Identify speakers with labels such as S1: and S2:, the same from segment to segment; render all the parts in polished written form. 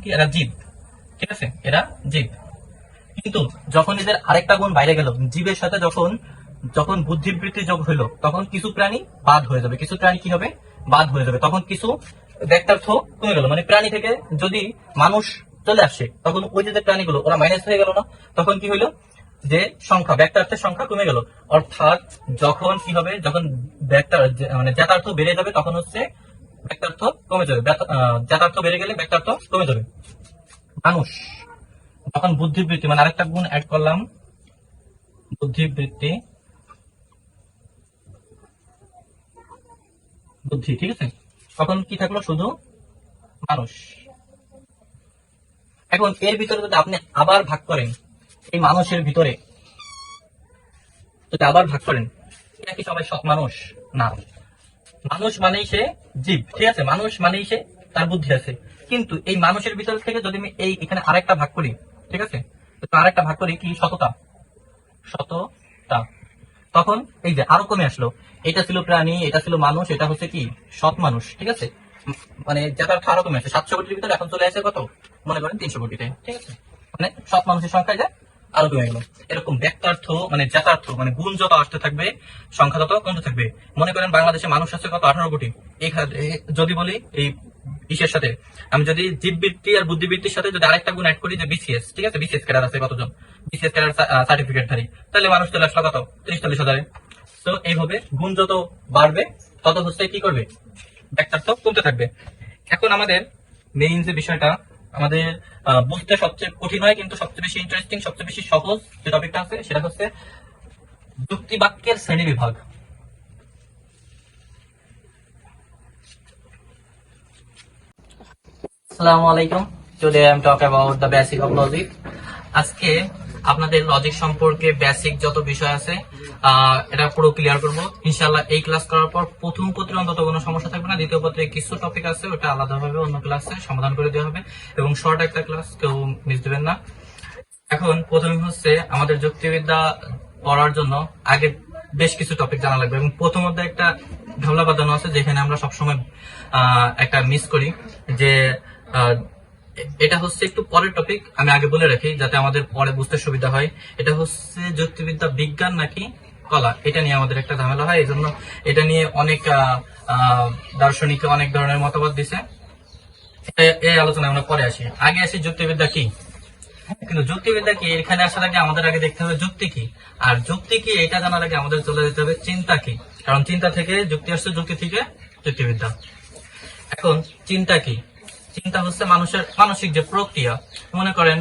S1: কি এরা জীব, ঠিক আছে, এরা জীব। কিন্তু যখন এদের আরেকটা গুণ বাইরে গেল, জীবের সাথে যখন যখন বুদ্ধিবৃত্তি যোগ হইলো, তখন কিছু প্রাণী বাদ হয়ে যাবে, কিছু প্রাণী কি হবে, বাদ হয়ে যাবে। তখন কিছু ব্যক্তার্থ কমে গেল, মানে প্রাণী থেকে যদি মানুষ চলে আসে, তখন ওই যে প্রাণীগুলো ওরা মাইনাস হয়ে গেল না, তখন কি হইলো, যে সংখ্যা, ব্যক্তার্থের সংখ্যা কমে গেল। অর্থাৎ যখন কি হবে, যখন মানে জাতার্থ বেড়ে যাবে, তখন হচ্ছে ব্যক্তার্থ কমে যাবে, জাতার্থ বেড়ে গেলে ব্যক্তার্থ কমে যাবে। মানুষ তখন বুদ্ধিবৃত্তি, মানে আরেকটা গুণ অ্যাড করলাম, বুদ্ধিবৃত্তি, বুদ্ধি, ঠিক আছে, তখন কি থাকলো, শুধু মানুষ। এখন এর ভিতরে যদি আপনি আবার ভাগ করেন, এই মানুষের ভিতরে যদি আবার ভাগ করেন, এটা কি সবাই সব মানুষ? না, মানুষ মানেই সে জীব, ঠিক আছে, মানুষ মানেই সে তার বুদ্ধি আছে। কিন্তু এই মানুষের ভিতর থেকে যদি আমি এই এখানে আরেকটা ভাগ করি, ঠিক আছে, আরেকটা ভাগ করি কি, শততা, শততা, তখন এই যে আরো কমে আসলো, এটা ছিল প্রাণী, এটা ছিল মানুষ, এটা হচ্ছে কি সৎ মানুষ, ঠিক আছে, মানে জাতার্থ আরো কমে আসে, 700 কোটির ভিতরে এখন চলে আসে কত, মনে করেন 300 কোটিতে, ঠিক আছে, মানে সৎ মানুষের সংখ্যা যায় আরো কমে গেল। এরকম ব্যক্তার্থ মানে জাতার্থ মানে গুণ যত আসতে থাকবে, সংখ্যা তত কমতে থাকবে। মনে করেন বাংলাদেশে মানুষ আছে কত, 18 কোটি। যদি বলি এই ইসের সাথে আমি যদি জীববৃত্তি আর বুদ্ধিবৃত্তির সাথে যদি আরেকটা গুণ অ্যাড করি, যে বিসিএস, ঠিক আছে, বিসিএস ক্যাডার আছে কতজন, বিসিএস ক্যাডার সার্টিফিকেট ধারী, তাহলে মানুষ চলে আসলো কত, 30-40 হাজারে। তো এইভাবে গুণ যত বাড়বে তত হচ্ছে কি করবে, ব্যক্তার্থ কমতে থাকবে। এখন আমাদের মেইন যে বিষয়টা আমাদের বুঝতে সবচেয়ে কঠিন হয়, কিন্তু সবচেয়ে বেশি ইন্টারেস্টিং, সবচেয়ে বেশি সহজ যে টপিকটা আছে, সেটা হচ্ছে যুক্তি বাক্যের শ্রেণী বিভাগ। আসসালামু আলাইকুম। Today I am talk about the basic of logic. আজকে আপনাদের লজিক সম্পর্কে বেসিক যত বিষয় আছে এটা পুরো ক্লিয়ার করবো ইনশাআল্লাহ। এই ক্লাস করার পর প্রথম পত্রে অন্তত কোনো সমস্যা থাকবে না, দ্বিতীয় পত্রে কিছু টপিক আছে ওটা আলাদাভাবে অন্য ক্লাসে সমাধান করে দেওয়া হবে, এবং শর্ট একটা ক্লাস, কেউ মিস দিবেন না। এখন প্রথমে হচ্ছে আমাদের যুক্তিবিদ্যা পড়ার জন্য আগে বেশ কিছু টপিক জানা লাগবে, এবং প্রথম অধ্যায়ে একটা ঝামেলা বাঁধানো আছে যেখানে আমরা সবসময় একটা মিস করি, যে এটা হচ্ছে একটু পরের টপিক, আমি আগে বলে রাখি যাতে আমাদের পরে বুঝতে সুবিধা হয়। এটা হচ্ছে যুক্তিবিদ্যা বিজ্ঞান নাকি কলা, এটা নিয়ে আমাদের একটা ঝামেলা হয়, এই জন্য এটা নিয়ে অনেক দার্শনিক অনেক ধরনের মতামত দিছে। এই আলোচনা আমরা পরে আসি, আগে আসি যুক্তিবিদ্যা কি। কিন্তু যুক্তিবিদ্যা কি, এখানে আসার আগে আমাদের আগে দেখতে হবে যুক্তি কি, আর যুক্তি কি এটা জানার আগে আমাদের চলে যেতে হবে চিন্তা কি, কারণ চিন্তা থেকে যুক্তি আসছে, যুক্তি থেকে যুক্তিবিদ্যা। এখন চিন্তা কি, চিন্তা হচ্ছে মানুষের মানসিক যে প্রক্রিয়া। মনে করেন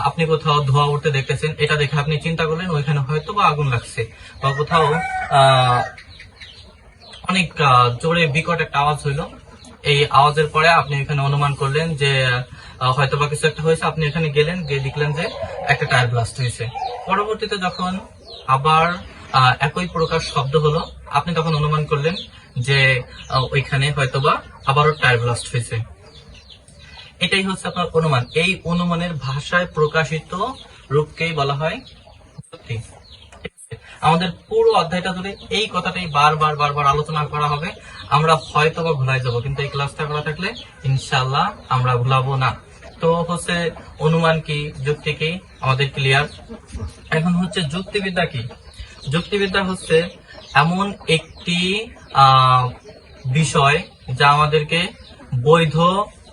S1: আপনি কোথাও ধোঁয়া উঠতে দেখতেছেন, এটা দেখে আপনি চিন্তা করলেন ওইখানে হয়তো বা আগুন লাগছে, বা কোথাও অনেক জোরে বিকট একটা আওয়াজ হইলো, এই আওয়াজের পরে আপনি এখানে অনুমান করলেন যে হয়তো বা কিছু একটা হয়েছে, আপনি এখানে গেলেন, গিয়ে দেখলেন যে একটা টায়ার ব্লাস্ট হয়েছে। পরবর্তীতে যখন আবার একই প্রকার শব্দ হলো, আপনি তখন অনুমান করলেন যে ওইখানে হয়তো বা আবারও টায়ার ব্লাস্ট হয়েছে। এটাই হচ্ছে আপনার অনুমান। এই অনুমানের ভাষায় প্রকাশিত রূপকেই বলা হয় যুক্তি। আমাদের পুরো অধ্যায়টা ধরে এই কথাটাই বারবার বারবার আলোচনা করা হবে। আমরা হয়তো বা ভুলাই যাবো, কিন্তু এই ক্লাসটা করা থাকলে ইনশাআল্লাহ আমরা ভুলাবো না। তো হচ্ছে অনুমান কি, যুক্তি কি, আমাদের ক্লিয়ার। এখন হচ্ছে যুক্তিবিদ্যা কি। যুক্তিবিদ্যা হচ্ছে এমন একটি বিষয় যা আমাদেরকে বৈধ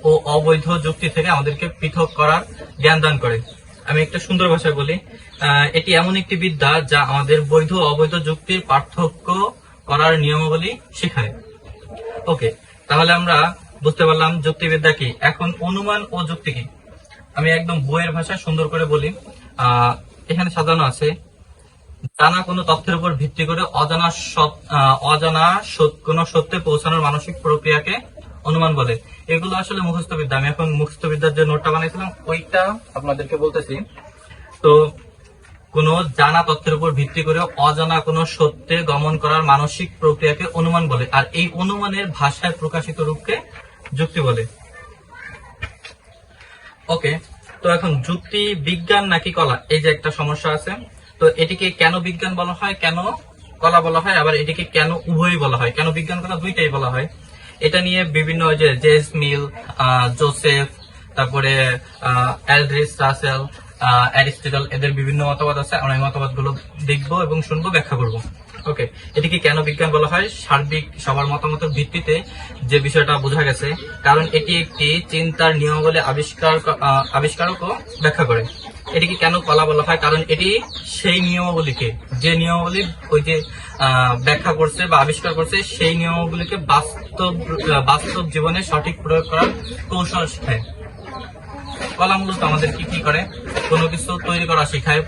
S1: ও অবৈধ যুক্তি থেকে আমাদেরকে পৃথক করার জ্ঞান দান করে। আমি একটা সুন্দর ভাষায় বলি, এটি এমন একটি বিদ্যা যা আমাদের বৈধ ও অবৈধ যুক্তির পার্থক্য করার নিয়মাবলী শেখায়। ওকে, তাহলে আমরা বুঝতে পারলাম যুক্তিবিদ্যা কি। এখন অনুমান ও যুক্তি কি, আমি একদম বইয়ের ভাষায় সুন্দর করে বলি। এখানে সাজানো আছে, জানা কোনো তথ্যের উপর ভিত্তি করে অজানা কোনো সত্যে পৌঁছানোর মানসিক প্রক্রিয়াকে অনুমান বলে। এগুলো আসলে মুখস্থ বিদ্যা, আমি এখন মুখস্থ বিদ্যার যে নোটটা বানাইছিলাম ওইটা আপনাদেরকে বলতেছি। তো কোন জানা তথ্যের উপর ভিত্তি করে অজানা কোনো সত্যে গমন করার মানসিক প্রক্রিয়াকে অনুমান বলে, আর এই অনুমানের ভাষায় প্রকাশিত রূপকে যুক্তি বলে। ওকে, তো এখন যুক্তি বিজ্ঞান নাকি কলা, এই যে একটা সমস্যা আছে। তো এটিকে কেন বিজ্ঞান বলা হয়, কেন কলা বলা হয়, আবার এটিকে কেন উভয়ই বলা হয়, কেন বিজ্ঞান কলা দুইটাই বলা হয়, এটা নিয়ে বিভিন্ন যে জেস মিল, জোসেফ, তারপরে অ্যালড্রিস, রাসেল, অ্যারিস্টটল, এদের বিভিন্ন মতবাদ আছে। আমরা এই মতবাদগুলো দেখবো এবং শুনবো, ব্যাখ্যা করবো। ওকে, এটিকে কেন বিজ্ঞান বলা হয়? সার্বিক সবার মতামতের ভিত্তিতে যে বিষয়টা বোঝা গেছে, কারণ এটি একটি চিন্তার নিয়মাবলী আবিষ্কারক ও ব্যাখ্যা করে। এটিকে কেন কলা বলা হয়? কারণ এটি সেই নিয়মাবলীকে, যে নিয়মাবলী ওই যে ব্যাখ্যা করছে বা আবিষ্কার করছে, সেই নিয়মাবলীকে বাস্তব জীবনে সঠিক প্রয়োগ করার কৌশল শেখায়। কলা মূলত আমাদের কি কি করে? কোনো কিছু তৈরি করা শেখায়,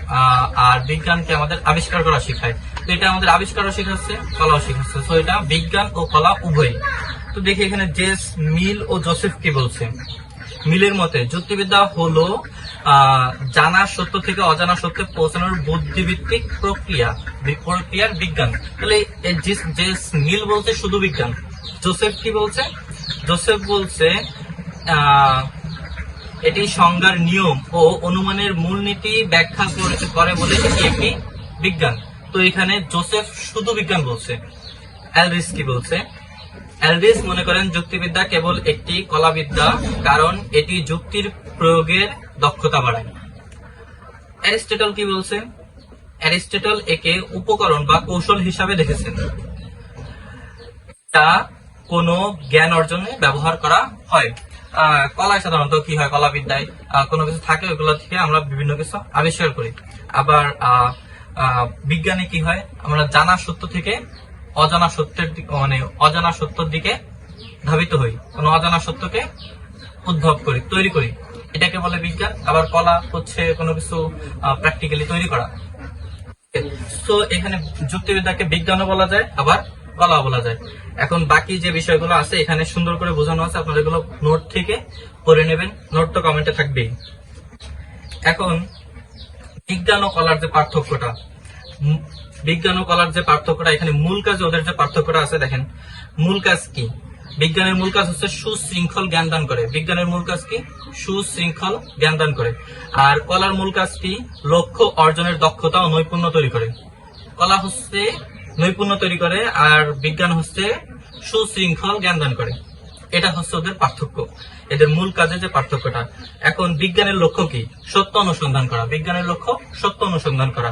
S1: আর বিজ্ঞানকে আমাদের আবিষ্কার করা শেখায়। তো এটা আমাদের আবিষ্কারও শেখাচ্ছে, কলাও শেখাচ্ছে। তো এটা বিজ্ঞান ও কলা উভয়। তো দেখি এখানে জেস মিল ও জোসেফ কি বলছে। মিলের মতে যুক্তিবিদ্যা হলো জানা সত্য থেকে অজানা সত্যে পৌঁছানোর বুদ্ধিভিত্তিক প্রক্রিয়ার বিজ্ঞান। তাহলে জেস মিল বলছে শুধু বিজ্ঞান। জোসেফ কি বলছে? জোসেফ বলছে এটি সংজ্ঞার নিয়ম ও অনুমানের মূলনীতি ব্যাখ্যা করে বলে এটি একটি বিজ্ঞান। তো এখানে জোসেফ শুধু বিজ্ঞান বলছে। অ্যালড্রিস কি বলছে? অ্যালড্রিস মনে করেন যুক্তিবিদ্যা কেবল একটি কলাবিদ্যা, কারণ এটি যুক্তির প্রয়োগের দক্ষতা বাড়ায়। অ্যারিস্টটল কি বলছে? অ্যারিস্টটল একে উপকরণ বা কৌশল হিসাবে দেখেছেন, তা কোনো জ্ঞান অর্জনে ব্যবহার করা হয়। কলায় সাধারণত কি হয়? কলাবিদ্যায় কোনো কিছু থাকে, ওইগুলো থেকে আমরা বিভিন্ন কিছু আবিষ্কার করি। আবার বিজ্ঞানে কি হয়? আমরা জানা সত্য থেকে অজানা সত্যের দিকে, মানে অজানা সত্যের দিকে ধাবিত হই, কোনো অজানা সত্যকে উদ্ভব করি, তৈরি করি, এটাকে বলে বিজ্ঞান। আবার কলা হচ্ছে কোনো কিছু প্র্যাকটিক্যালি তৈরি করা। তো এখানে যুক্তিবিদ্যাকে বিজ্ঞানও বলা যায়, আবার কলাও বলা যায়। এখন বাকি যে বিষয়গুলো আছে এখানে সুন্দর করে বোঝানো আছে, আপনারা এগুলো নোট থেকে পড়ে নেবেন, নোট তো কমেন্টে থাকবেই। এখন বিজ্ঞান ও কলার যে পার্থক্যটা, এখানে মূল কাজ, ওদের যে পার্থক্যটা আছে দেখেন। মূল কাজ কি? বিজ্ঞানের মূল কাজ হচ্ছে সুশৃঙ্খল জ্ঞান দান করে। বিজ্ঞানের মূল কাজ কি? সুশৃঙ্খল জ্ঞান দান করে। আর কলার মূল কাজ কি? লক্ষ্য অর্জনের দক্ষতা ও নৈপুণ্য তৈরি করে। কলা হচ্ছে নৈপুণ্য তৈরি করে, আর বিজ্ঞান হচ্ছে সুশৃঙ্খল জ্ঞান দান করে। এটা হচ্ছে ওদের পার্থক্য, এদের মূল কাজে যে পার্থক্যটা। এখন বিজ্ঞানের লক্ষ্য কি? সত্য অনুসন্ধান করা। বিজ্ঞানের লক্ষ্য সত্য অনুসন্ধান করা।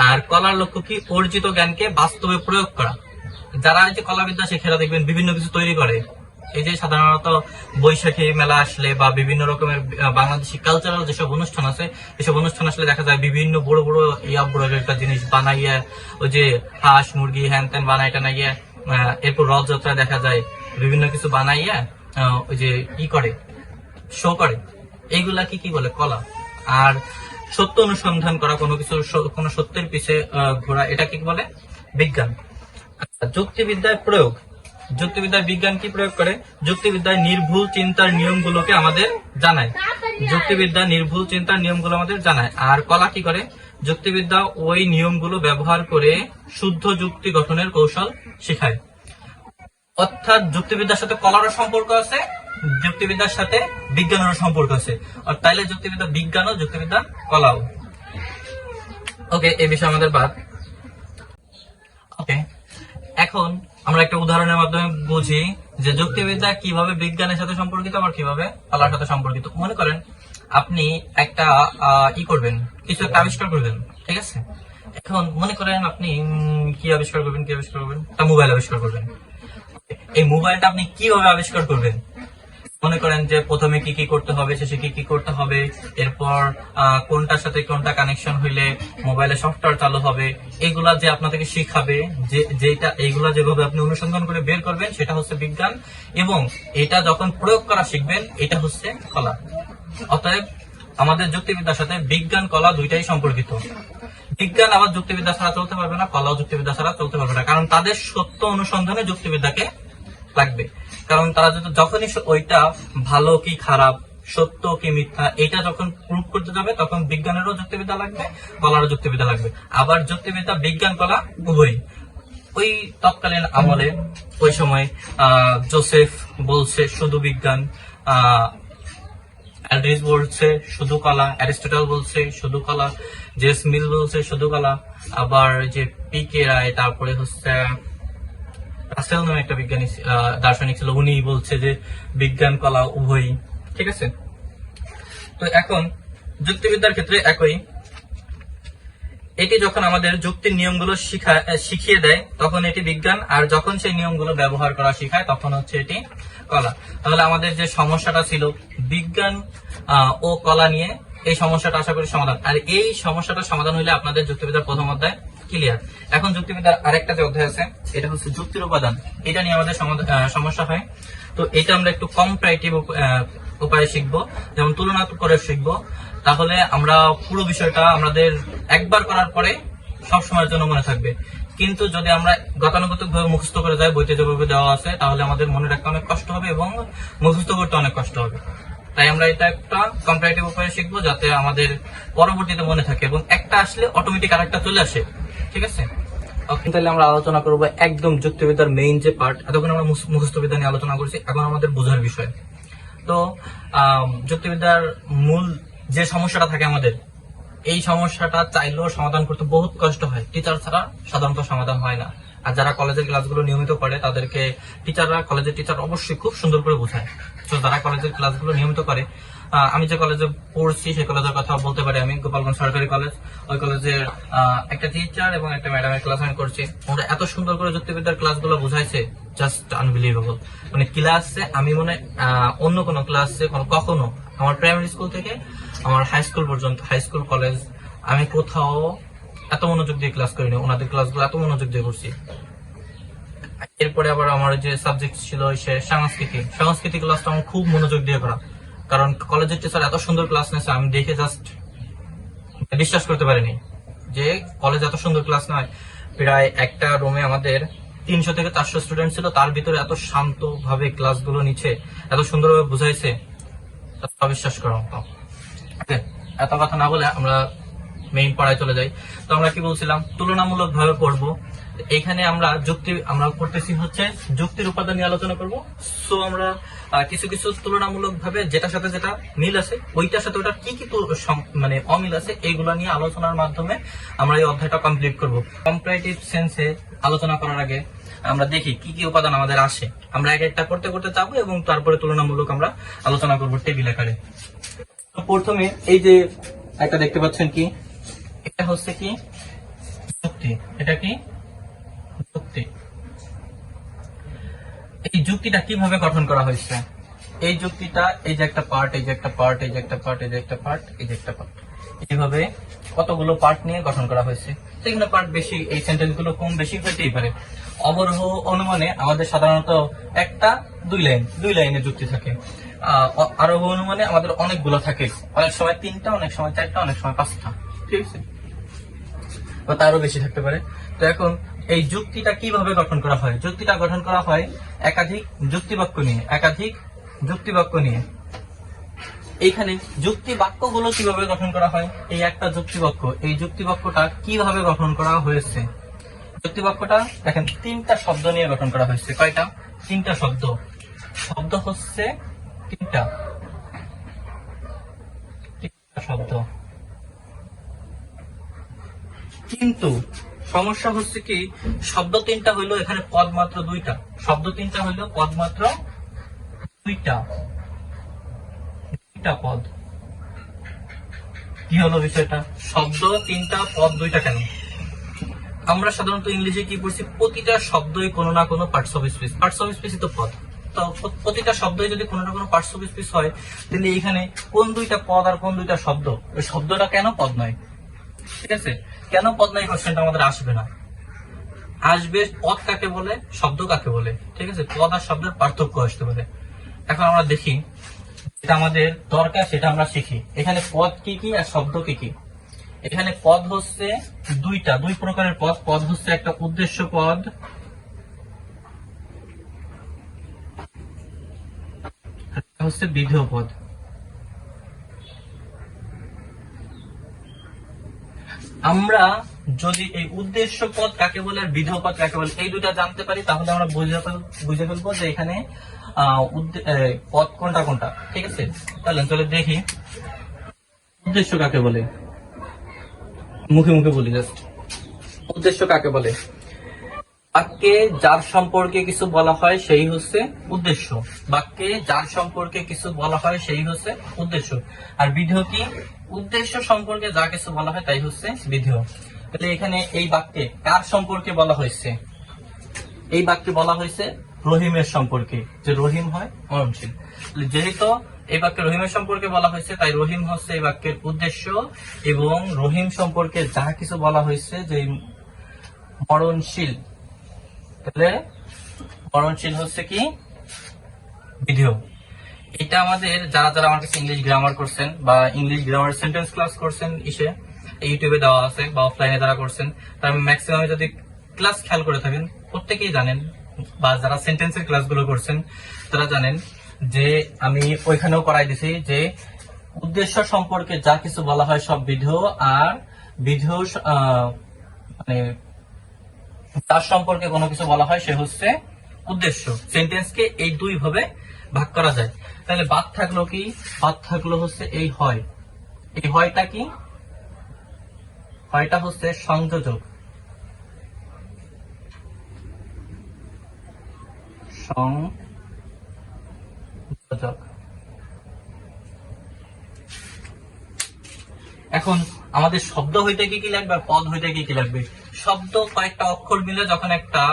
S1: আর কলার লক্ষ্য কি? অর্জিত জ্ঞানকে বাস্তবে প্রয়োগ করা। যারা এই যে কলাবিদ্যা শেখেরা দেখবেন বিভিন্ন কিছু তৈরি করে। এই যে সাধারণত বৈশাখী মেলা আসলে বা বিভিন্ন রকমের বাংলাদেশি কালচারাল যেসব অনুষ্ঠান আছে, এসব অনুষ্ঠান আসলে দেখা যায় বিভিন্ন বড় বড় একটা জিনিস বানাইয়া, ওই যে হাঁস মুরগি হ্যান ত্যান বানাই টানাইয়া, এরপর রথযাত্রা দেখা যায় বিভিন্ন কিছু বানাইয়া ওই যে করে, শো করে। এইগুলা কি বলে? কলা। আর সত্য অনুসন্ধান করা, কোনো কিছু কোনো সত্যের পিছে ঘোরা, এটা কি বলে? বিজ্ঞান। যুক্তিবিদ্যায় প্রয়োগ। যুক্তিবিদ্যায় বিজ্ঞান কি প্রয়োগ করে? যুক্তিবিদ্যায় নির্ভুল চিন্তার নিয়মগুলোকে আমাদের জানায়। আর কলা কি করে? যুক্তিবিদ্যা ওই নিয়মগুলো ব্যবহার করে শুদ্ধ যুক্তি গঠনের কৌশল শেখায়। অর্থাৎ যুক্তিবিদ্যার সাথে কলারও সম্পর্ক আছে, যুক্তিবিদ্যার সাথে বিজ্ঞানেরও সম্পর্ক আছে। আর তাইলে যুক্তিবিদ্যা বিজ্ঞানও, যুক্তিবিদ্যা কলাও। ওকে, এই বিষয়ে আমাদের বাদ। ওকে, এখন আমরা একটা উদাহরণের মাধ্যমে বুঝি যে যুক্তিবিদ্যা কিভাবে বিজ্ঞানের সাথে সম্পর্কিত, আবার কিভাবে কলার সাথে সম্পর্কিত। মনে করেন আপনি একটা করবেন, কিছু একটা আবিষ্কার করবেন, ঠিক আছে? এখন মনে করেন আপনি কি আবিষ্কার করবেন? একটা মোবাইল আবিষ্কার করবেন। এই মোবাইলটা আপনি কিভাবে আবিষ্কার করবেন? মনে করেন যে প্রথমে কি করতে হবে, শেষে কি করতে হবে, এরপর কোনটার সাথে কোনটা কানেকশন হইলে মোবাইলে সফটওয়্যার চালু হবে, এগুলা যে আপনাদেরকে শিখাবে, এইগুলা যেভাবে আপনি অনুসন্ধান করে বের করবেন, সেটা হচ্ছে বিজ্ঞান। এবং এটা যখন প্রয়োগ করা শিখবেন, এটা হচ্ছে কলা। অতএব আমাদের যুক্তিবিদ্যার সাথে বিজ্ঞান কলা দুইটাই সম্পর্কিত। বিজ্ঞান আবার যুক্তিবিদ্যা ছাড়া চলতে পারবে না, কলাও যুক্তিবিদ্যা ছাড়া চলতে পারবে না, কারণ তাদের সত্য অনুসন্ধানে যুক্তিবিদ্যাকে লাগবে। কারণ তারা যখনই ওইটা ভালো কি খারাপ, সত্য কি মিথ্যা, এটা যখন প্রুভ করতে যাবে, তখন বিজ্ঞানেরও যুক্তিবিদ্যা লাগবে, কলারও যুক্তিবিদ্যা লাগবে। আবার যুক্তিবিদ্যা বিজ্ঞান কলা উভয়। ওই তৎকালীন আমলে ওই সময় জোসেফ বলছে শুধু বিজ্ঞান, অ্যালড্রিস বলছে শুধু কলা, অ্যারিস্টটল বলছে শুধু কলা, জেস মিল বলছে শুধু কলা, আবার যে পিকে রায়, তারপরে হচ্ছে রাসেল নামে একটা বিজ্ঞানী দার্শনিক ছিল, উনি বলছে যে বিজ্ঞান কলা উভয়ই। ঠিক আছে, তো এখন যুক্তিবিদ্যার ক্ষেত্রে একই, এটি যখন আমাদের যুক্তির নিয়মগুলো শিখিয়ে দেয় তখন এটি বিজ্ঞান, আর যখন সেই নিয়মগুলো ব্যবহার করা শেখায় তখন হচ্ছে এটি কলা। তাহলে আমাদের যে সমস্যাটা ছিল বিজ্ঞান ও কলা নিয়ে, এই সমস্যাটা আশা করি সমাধান। আর এই সমস্যাটা সমাধান হলে আপনাদের যুক্তিবিদ্যার প্রথম অধ্যায় ক্লিয়ার। এখন যুক্তিবিদ্যার আরেকটা যে অধ্যায় আছে এটা হচ্ছে যুক্তির উপাদান, এটা নিয়ে আমাদের সমস্যা হয়। তো এটা আমরা একটু কম্পারেটিভ উপায়ে শিখবো, যেমন তুলনা করে শিখবো। তাহলে আমরা পুরো বিষয়টা আমাদের একবার করার পরে সব সময়ের জন্য মনে থাকবে। কিন্তু যদি আমরা গতানুগতিক ভাবে মুখস্থ করে যাই, বইতে যেভাবে দেওয়া আছে, তাহলে আমাদের মনে রাখতে অনেক কষ্ট হবে এবং মুখস্থ করতে অনেক কষ্ট হবে। তাই আমরা এটা একটা কম্পারেটিভ উপায়ে শিখবো যাতে আমাদের পরবর্তীতে মনে থাকে, এবং একটা আসলে অটোমেটিক আরেকটা চলে আসে। ঠিক আছে, তাহলে আমরা আলোচনা করবো একদম যুক্তিবিদ্যার মেইন যে পার্ট। এতক্ষণ আমরা মুখস্থবিদ্যা নিয়ে আলোচনা করছি, এখন আমাদের বোঝার বিষয়। তো যুক্তিবিদ্যার মূল যে সমস্যাটা থাকে আমাদের, এই সমস্যাটা চাইলেও সমাধান করতে বহুত কষ্ট হয়, টিচার ছাড়া সাধারণত সমাধান হয় না। আর যারা কলেজের ক্লাসগুলো নিয়মিত করে তাদেরকে কলেজের টিচার অবশ্যই খুব সুন্দর করে বোঝায়। তো যারা কলেজের ক্লাসগুলো নিয়মিত করে, আমি যে কলেজে পড়ছি সেই কলেজের কথা বলতে পারি, আমি গোপালগঞ্জ সরকারি কলেজ, ওই কলেজের একটা টিচার এবং একটা ম্যাডামের ক্লাস আমি করছি। ওরা এত সুন্দর করে যুক্তিবিদ্যার ক্লাসগুলো বুঝাইছে, জাস্ট আনবিলিভেবল। মানে ক্লাসে আমি মনে অন্য কোনো ক্লাসে কখনো আমার প্রাইমারি স্কুল থেকে আমার হাই স্কুল পর্যন্ত, হাই স্কুল কলেজ, আমি কোথাও এত মনোযোগ দিয়ে ক্লাস করিনি। ওনাদের ক্লাসগুলো এত মনোযোগ দিয়ে করছি। এরপরে আবার আমার যে সাবজেক্ট ছিল সে সংস্কৃতি ক্লাসটা আমার খুব মনোযোগ দিয়ে করা, কারণ কলেজের টিচার এত সুন্দর ক্লাস নিয়েছে, আমি দেখে জাস্ট বিশ্বাস করতে পারিনি যে কলেজ এত সুন্দর ক্লাস নয়। প্রায় একটা রুমে আমাদের 300 থেকে 400 স্টুডেন্ট ছিল, তার ভিতরে এত শান্ত ভাবে ক্লাসগুলো নিচ্ছে, এত সুন্দরভাবে বুঝাইছে, অবিশ্বাস করার মতো। এত কথা না বলে আমরা মেইন পড়ায় চলে যাই। তো আমরা কি বলছিলাম, তুলনামূলক ভাবে পড়বো। এখানে আমরা করতেছি হচ্ছে যুক্তির উপাদান নিয়ে আলোচনা করব। সো আমরা কিছু কিছু তুলনামূলক ভাবে যেটার সাথে যেটা মিল আছে, ওইটার সাথে ওটা কি কি মানে অমিল আছে, এইগুলা নিয়ে আলোচনার মাধ্যমে আমরা এই অধ্যায়টা কমপ্লিট করব। কম্পারেটিভ সেন্সে আলোচনা করার আগে আমরা দেখি কি কি উপাদান আমাদের আসে, আমরা এক একটা করতে করতে যাবো এবং তারপরে তুলনামূলক আমরা আলোচনা করবো টেবিল আকারে। প্রথমে এই যে একটা দেখতে পাচ্ছেন, কি এটা হচ্ছে কি যুক্তি। এটা কি যুক্তি। এই যুক্তিটা কিভাবে গঠন করা হয়েছে? এই যুক্তিটা এই যে একটা পার্ট, এই যে একটা পার্ট, এই যে একটা পার্ট, এই যে একটা পার্ট, এই যে একটা পার্ট, এইভাবে কতগুলো পার্ট নিয়ে গঠন করা হয়েছে। সেখানে পার্ট বেশি, এই সেন্টেন্স গুলো কম বেশি হইতেই পারে। অবরোহ অনুমানে আমাদের সাধারণত একটা দুই লাইনে যুক্তি থাকে। আরোহ অনুমানে আমাদের অনেকগুলো থাকে, অনেক সময় 3টা, অনেক সময় 4টা, অনেক সময় 5টা। ঠিক আছে, বা তারও বেশি থাকতে পারে। তো এখন এই যুক্তিটা কিভাবে গঠন করা হয়? যুক্তিটা গঠন করা হয় একাধিক যুক্তিবাক্য নিয়ে। এইখানে যুক্তি বাক্যগুলো কিভাবে গঠন করা হয়? এই একটা যুক্তিবাক্য, এই যুক্তিবাক্যটা কিভাবে গঠন করা হয়েছে? যুক্তিবাক্যটা দেখেন 3টা শব্দ নিয়ে গঠন করা হয়েছে। কয়টা? 3টা শব্দ হচ্ছে 3টা শব্দ। কিন্তু সমস্যা হচ্ছে কি, শব্দ 3টা হইলো, এখানে পদ মাত্র 2টা। শব্দ 3টা হইলো, পদ মাত্র 2টা পদ। কি হলো বিষয়টা? শব্দ 3টা, পদ 2টা কেন? আমরা সাধারণত ইংলিশে কি পড়ছি, প্রতিটা শব্দই কোনো না কোনো parts of speech. Parts of স্পিচই তো পদ। তো প্রতিটা শব্দই যদি কোনো না কোনো পার্টস অফ স্পিচ হয়, তাহলে এখানে কোন 2টা পদ আর কোন 2টা শব্দ? ওই শব্দটা কেন পদ নয়? ঠিক আছে, কেন পদ নয় কোশ্চেনটা আমাদের আসবে না। আসবে পদ কাকে বলে, শব্দ কাকে বলে। ঠিক আছে, পদ আর শব্দের পার্থক্য আসতে পারে। এখন আমরা দেখি, যেটা আমাদের দরকার সেটা আমরা শিখি। এখানে পদ কি কি আর শব্দ কি কি? এখানে পদ হচ্ছে দুই প্রকারের পদ। পদ হচ্ছে একটা উদ্দেশ্য পদ, হচ্ছে বিধেয় পদ। আমরা যদি এই উদ্দেশ্য পদ কাকে বলে আর বিধেয় পদ কাকে বলে, এই দুটা জানতে পারি, তাহলে আমরা বুঝে ফেলবো যে এখানে পদ কোনটা কোনটা। ঠিক আছে, তাহলে চলে দেখি উদ্দেশ্য কাকে বলে। মুখে বলি জাস্ট, উদ্দেশ্য কাকে বলে? বাক্যে যার সম্পর্কে কিছু বলা হয় সেই হচ্ছে উদ্দেশ্য। বাক্যে যার সম্পর্কে কিছু বলা হয় সেই হচ্ছে উদ্দেশ্য। আর বিধেয় কি? উদ্দেশ্য সম্পর্কে যা কিছু বলা হয় তাই হচ্ছে বিধেয়। তাহলে এখানে এই বাক্যে কার সম্পর্কে বলা হয়েছে? এই বাক্যে বলা হয়েছে রহিমের সম্পর্কে, যে রহিম হয় মরণশীল। যেহেতু এই বাক্যে রহিমের সম্পর্কে বলা হয়েছে তাই রহিম হচ্ছে এই বাক্যের উদ্দেশ্য, এবং রহিম সম্পর্কে যা কিছু বলা হয়েছে যে মরণশীল, তাহলে মরণশীল হচ্ছে কি? বিধেয়। এটা আমাদের যারা যারা আমার কাছে ইংলিশ গ্রামার করছেন বা ইংলিশ গ্রামার সেন্টেন্স ক্লাস করছেন ইউটিউবে দেওয়া আছে বা অফলাইনে যারা করছেন, তারা ম্যাক্সিমাম যদি ক্লাস খেয়াল করে থাকেন প্রত্যেকেই জানেন, বা যারা সেন্টেন্সের ক্লাসগুলো করছেন তারা জানেন যে আমি ওইখানেও করাই দিছি যে উদ্দেশ্য সম্পর্কে যা কিছু বলা হয় সব বিধেয়, আর বিধেয় মানে তার সম্পর্কে কোনো কিছু বলা হয় সে হচ্ছে উদ্দেশ্য। সেন্টেন্সকে এই দুই ভাবে ভাগ করা যায়। তাহলে বাদ থাকলো কি? বাদ থাকলো হচ্ছে এই হয়। এই হয়টা কি? হয়টা হচ্ছে সংযোজক। সংযোজক। এখন আমাদের শব্দ হইতে কি কি লাগবে, পদ হইতে কি কি লাগবে? শব্দ কয়েকটা অক্ষর মিলে যখন একটা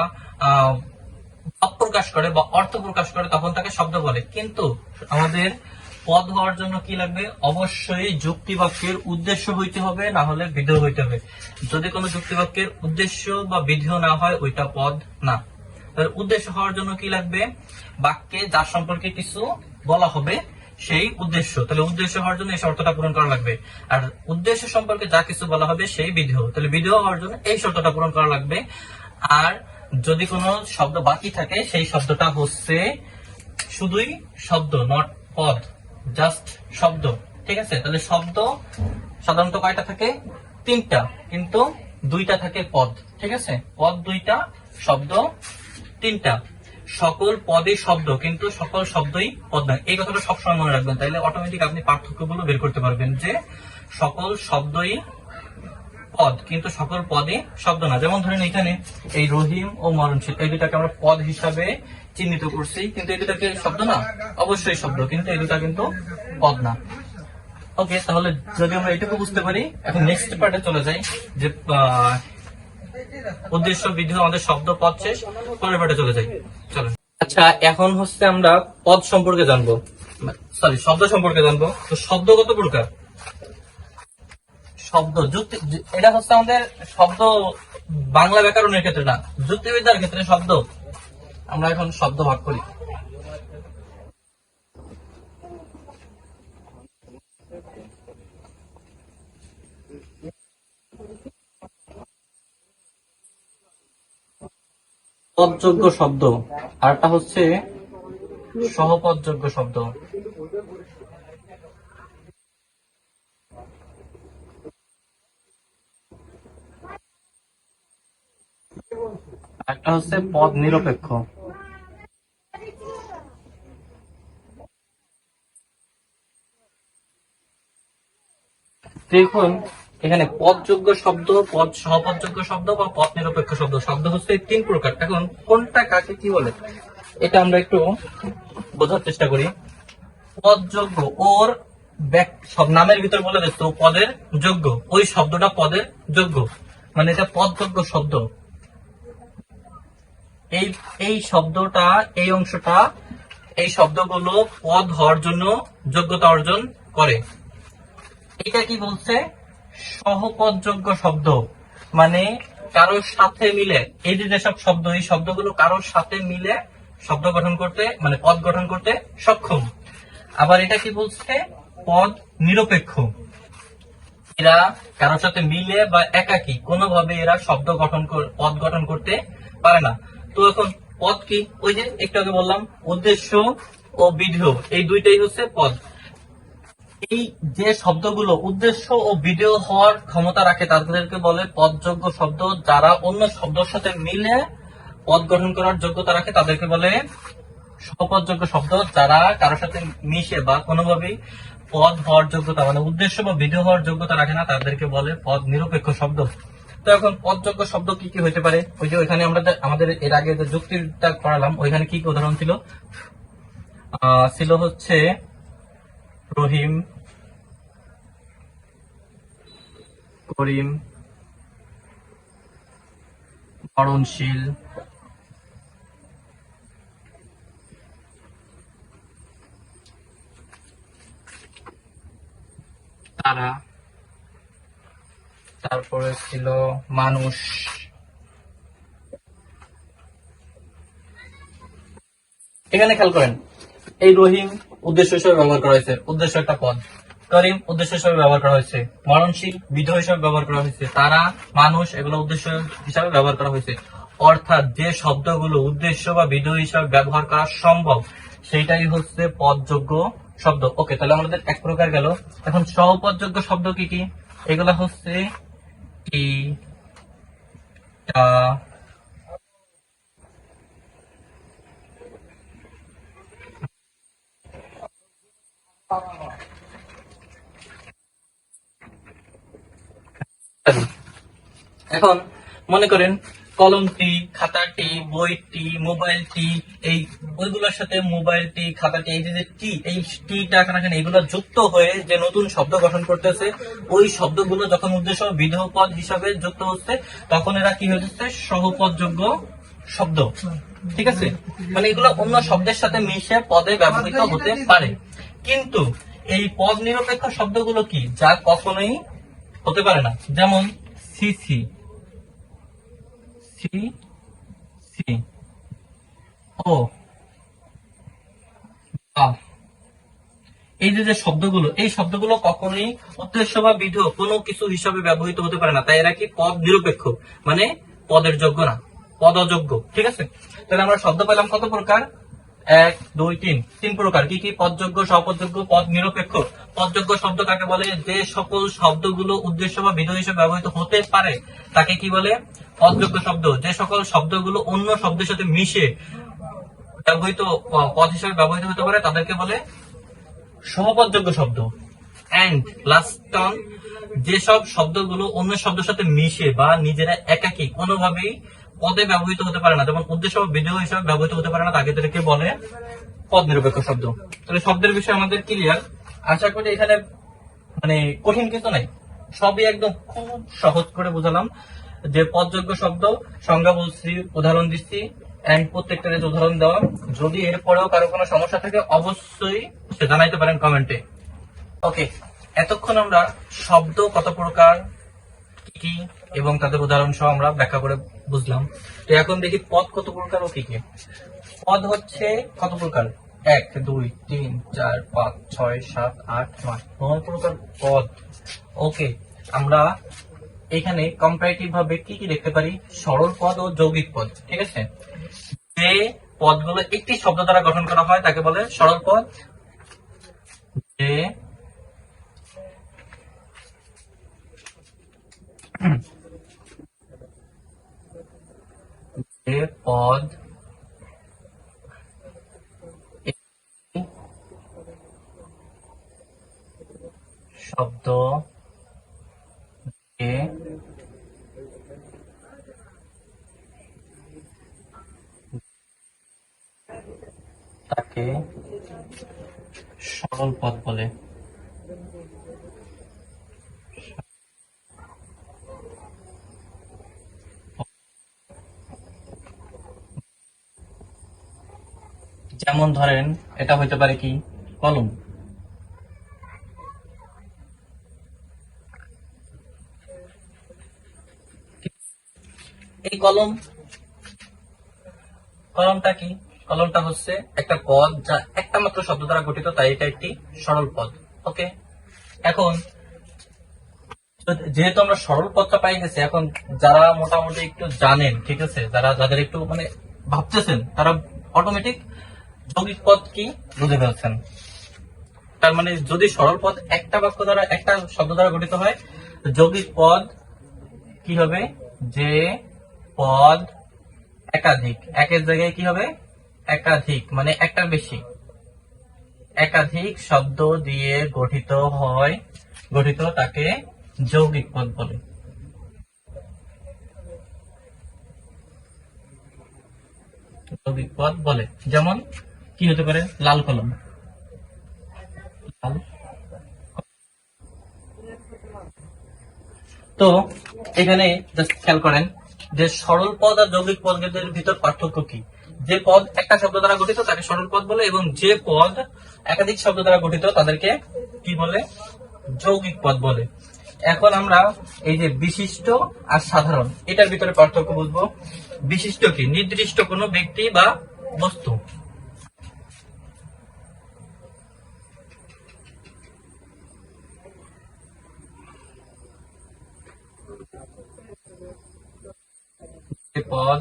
S1: ভাব প্রকাশ করে বা অর্থ প্রকাশ করে তখন তাকে শব্দ বলে। কিন্তু আমাদের পদ হওয়ার জন্য কি লাগবে? অবশ্যই যুক্তিবাক্যের উদ্দেশ্য হইতে হবে, না হলে বিধেয় হইতে হবে। যদি কোনো যুক্তিবাক্যের উদ্দেশ্য বা বিধেয় না হয় ওইটা পদ না। উদ্দেশ্য হওয়ার জন্য কি লাগবে? বাক্যে যার সম্পর্কে কিছু বলা হবে সেই উদ্দেশ্য। তাহলে উদ্দেশ্য হওয়ার জন্য এই শর্তটা পূরণ করা লাগবে। আর উদ্দেশ্য সম্পর্কে যা কিছু বলা হবে সেই বিধেয়। তাহলে বিধেয় হওয়ার জন্য এই শর্তটা পূরণ করা লাগবে। আর যদি কোনো শব্দ বাকি থাকে সেই শব্দটা হচ্ছে শুধুই শব্দ, নট পদ, জাস্ট শব্দ। ঠিক আছে? তাহলে শব্দ সাধারণত কয়টা থাকে? 3টা, কিন্তু 2টা থাকে পদ। ঠিক আছে? পদ 2টা, শব্দ 3টা। সকল পদই শব্দ, কিন্তু সকল শব্দই পদ নয়। এই কথাটা সবসময় মনে রাখবেন, তাহলে অটোমেটিক আপনি পার্থক্যগুলো বের করতে পারবেন যে সকল শব্দই পদ কিন্তু সকল পদই শব্দ না। যেমন ধরেন এখানে এই রহিম ও মরণশীল এই দুটাকে আমরা পদ হিসাবে চিহ্নিত করছি, কিন্তু এই দুটাকে শব্দ না? অবশ্যই শব্দ, কিন্তু এই দুটা কিন্তু পদ না। ওকে, তাহলে যদি আমরা এটুকু বুঝতে পারি, এখন নেক্সট পার্টে চলে যাই যে উদ্দেশ্য বিধেয় আমাদের শব্দ পদ শেষ, পরের পার্টে চলে যাই। চলো। আচ্ছা, এখন হচ্ছে আমরা পদ সম্পর্কে জানবো, সরি শব্দ সম্পর্কে জানবো। তো শব্দ কত প্রকার? শব্দ যুক্তি, এটা হচ্ছে আমাদের শব্দ বাংলা ব্যাকরণের ক্ষেত্রে না, যুক্তিবিদ্যার ক্ষেত্রে শব্দ আমরা এখন শব্দ ভাগ করি। পদযোগ্য শব্দ, আরটা হচ্ছে সহপদযোগ্য শব্দ। একটা হচ্ছে পদ নিরপেক্ষ। দেখুন এখানে পদযোগ্য শব্দ, পদ সহপদযোগ্য শব্দ বা পদ নিরপেক্ষ শব্দ, শব্দ হচ্ছে 3 প্রকার। এখন কোনটা কাকে কি বলে এটা আমরা একটু বোঝার চেষ্টা করি। পদযোগ্য, ওর সব নামের ভিতর বলে দিচ্ছে পদের যোগ্য, ওই শব্দটা পদের যোগ্য, মানে এটা পদযোগ্য শব্দ। এই শব্দটা, এই অংশটা, এই শব্দগুলো পদ হওয়ার জন্য যোগ্যতা অর্জন করে। এটা কি বলছে? সহপদযোগ্য শব্দ, মানে কারোর সাথে মিলে, এই যে যেসব শব্দ, এই শব্দগুলো কারোর সাথে মিলে শব্দ গঠন করতে, মানে পদ গঠন করতে সক্ষম। আবার এটা কি বলছে? পদ নিরপেক্ষ, এরা কারোর সাথে মিলে বা একাকী কোনোভাবে এরা শব্দ গঠন, পদ গঠন করতে পারে না। তো এখন পদ কি? ওই যে একটু আগে বললাম উদ্দেশ্য ও বিধেয়, এই দুইটাই হচ্ছে পদ। এই যে শব্দগুলো উদ্দেশ্য ও বিধেয় হওয়ার ক্ষমতা রাখে তাদেরকে বলে পদযোগ্য শব্দ। যারা অন্য শব্দের সাথে মিলে পদ গঠন করার যোগ্যতা রাখে তাদেরকে বলে সহপদযোগ্য শব্দ। যারা কারোর সাথে মিশে বা কোনোভাবেই পদ হওয়ার যোগ্যতা, মানে উদ্দেশ্য বা বিধেয় হওয়ার যোগ্যতা রাখে না, তাদেরকে বলে পদ নিরপেক্ষ শব্দ। তো এখন পদযোগ্য শব্দ কি কি হইতে পারে? ওই যে ওইখানে আমরা আমাদের এর আগে যে যুক্তিটা করালাম ওইখানে কি কি উদাহরণ ছিল? ছিল হচ্ছে রহিম, করিম, মরণশীল, তারা, তারপরে ছিল মানুষ। এখানে খেয়াল করেন, এই রহিম উদ্দেশ্য হিসেবে ব্যবহার করা হয়েছে, উদ্দেশ্য একটা পদ। করিম উদ্দেশ্য হিসেবে ব্যবহার করা হয়েছে, মরণশীল বিধেয় হিসেবে ব্যবহার করা হয়েছে, তারা, মানুষ এগুলো উদ্দেশ্য হিসাবে ব্যবহার করা হয়েছে। অর্থাৎ যে শব্দগুলো উদ্দেশ্য বা বিধেয় হিসাবে ব্যবহার করা সম্ভব সেইটাই হচ্ছে পদযোগ্য শব্দ। ওকে, তাহলে আমাদের এক প্রকার গেল। এখন সহপদযোগ্য শব্দ কি কি? এগুলা হচ্ছে টি, টা, এখন মনে করেন কলমটি, খাতাটি, বইটি, মোবাইলটি, এই বইগুলোর সাথে মোবাইলটি, খাতাটি, এই যে টি, এই টিটা এখানে এগুলো যুক্ত হয়ে যে নতুন শব্দ গঠন করতেছে, ওই শব্দগুলো যখন উদ্দেশ্য বিধেয় পদ হিসাবে যুক্ত হচ্ছে তখন এরা কি হচ্ছে? সহপদযোগ্য শব্দ। ঠিক আছে, মানে এগুলো অন্য শব্দের সাথে মিশে পদে ব্যবহৃত হতে পারে। কিন্তু এই পদ নিরপেক্ষ শব্দগুলো কি? যা কখনোই হতে পারে না। যেমন সিসি, সি সি, ও, এই যে শব্দগুলো, এই শব্দগুলো কখনোই উদ্দেশ্য বা বিধেয় কোনো কিছু হিসাবে ব্যবহৃত হতে পারে না। তাই এরা কি? পদ নিরপেক্ষ, মানে পদের যোগ্য না, পদ অযোগ্য। ঠিক আছে, তাহলে আমরা শব্দ পেলাম কত প্রকার? 1, 2, 3, 3 প্রকার। কি কি? পদযোগ্য, সহপদযোগ্য, পদ নিরপেক্ষ। পদযোগ্য শব্দ কাকে বলে? যে সকল শব্দগুলো উদ্দেশ্য বা বিধেয় হিসেবে ব্যবহৃত হতে পারে তাকে কি বলে? পদযোগ্য শব্দ। যে সকল শব্দগুলো অন্য শব্দের সাথে মিশে ব্যবহৃত পদ হিসেবে ব্যবহৃত হতে পারে তাদেরকে বলে সহপদযোগ্য শব্দ। এন্ড লাস্ট অন, যেসব শব্দগুলো অন্য শব্দের সাথে মিশে বা নিজেরা একাকী কোনোভাবেই পদে ব্যবহৃত হতে পারে না, যেমন উদ্দেশ্য বা বিধেয় হিসেবে ব্যবহৃত হতে পারে না, তাদেরকে বলে পদ নিরপেক্ষ শব্দ। তাহলে শব্দের বিষয়ে আমাদের ক্লিয়ার। আশা করি এখানে মানে কঠিন কিছু নাই, সবই একদম খুব সহজ করে বুঝালাম। যে পদযোগ্য শব্দ সংজ্ঞা বলছি, উদাহরণ দিচ্ছি, এন্ড প্রত্যেকটার উদাহরণ দেওয়া। যদি এরপরেও কারো কোনো সমস্যা থাকে অবশ্যই সে জানাইতে পারেন কমেন্টে। ওকে, এতক্ষণ আমরা শব্দ কত প্রকার, কি কি এবং তাদের উদাহরণ সহ আমরা ব্যাখ্যা করে বুঝলাম। তো এখন দেখি পদ কত প্রকার ও কি কি। পদ হচ্ছে কত প্রকার? 1, 2, 3, 4, 5, 6, 7, 8, 9 প্রকার পদ। ওকে, আমরা এখানে কম্পারেটিভ ভাবে কি কি দেখতে পারি? সরল পদ ও যৌগিক পদ। ঠিক আছে, যে পদগুলো একটি শব্দ দ্বারা গঠন করা হয় তাকে বলে সরল পদ। যে পদ শব্দ তাকে সরল পদ বলে। যেমন ধরেন এটা হইতে পারে কি? কলম। এই কলমটা কি? কলমটা হচ্ছে একটা পদ যা একটা মাত্র শব্দ দ্বারা গঠিত, তাই এটা একটি সরল পদ। ওকে, এখন যেহেতু আমরা সরল পদটা পাই গেছি, এখন যারা মোটামুটি একটু জানেন, ঠিক আছে, যাদের একটু মানে ভাবতেছেন, তারা অটোমেটিক যৌগিক পদ কি বুঝে ফেলছেন। তার মানে যদি সরল পদ একটা বাক্য দ্বারা, একটা শব্দ দ্বারা গঠিত হয়, যৌগিক পদ কি হবে? যে পদ একাধিক, একের জায়গায় কি হবে? একাধিক, মানে একটা বেশি, একাধিক শব্দ দিয়ে গঠিত তাকে যৌগিক পদ বলে। যৌগিক পদ বলে। যেমন কি হতে পারে? লাল কলম, লাল। তো এখানে জাস্ট খেয়াল করেন যে সরল পদ আর যৌগিক পদের ভিতর পার্থক্য কি। যে পদ একটা শব্দ দ্বারা গঠিত তাকে সরল পদ বলে, এবং যে পদ একাধিক শব্দ দ্বারা গঠিত তাদেরকে কি বলে? যৌগিক পদ বলে। এখন আমরা এই যে বিশিষ্ট আর সাধারণ এটার ভিতরে পার্থক্য বুঝবো। বিশিষ্ট কি? নির্দিষ্ট কোনো ব্যক্তি বা বস্তু। পদ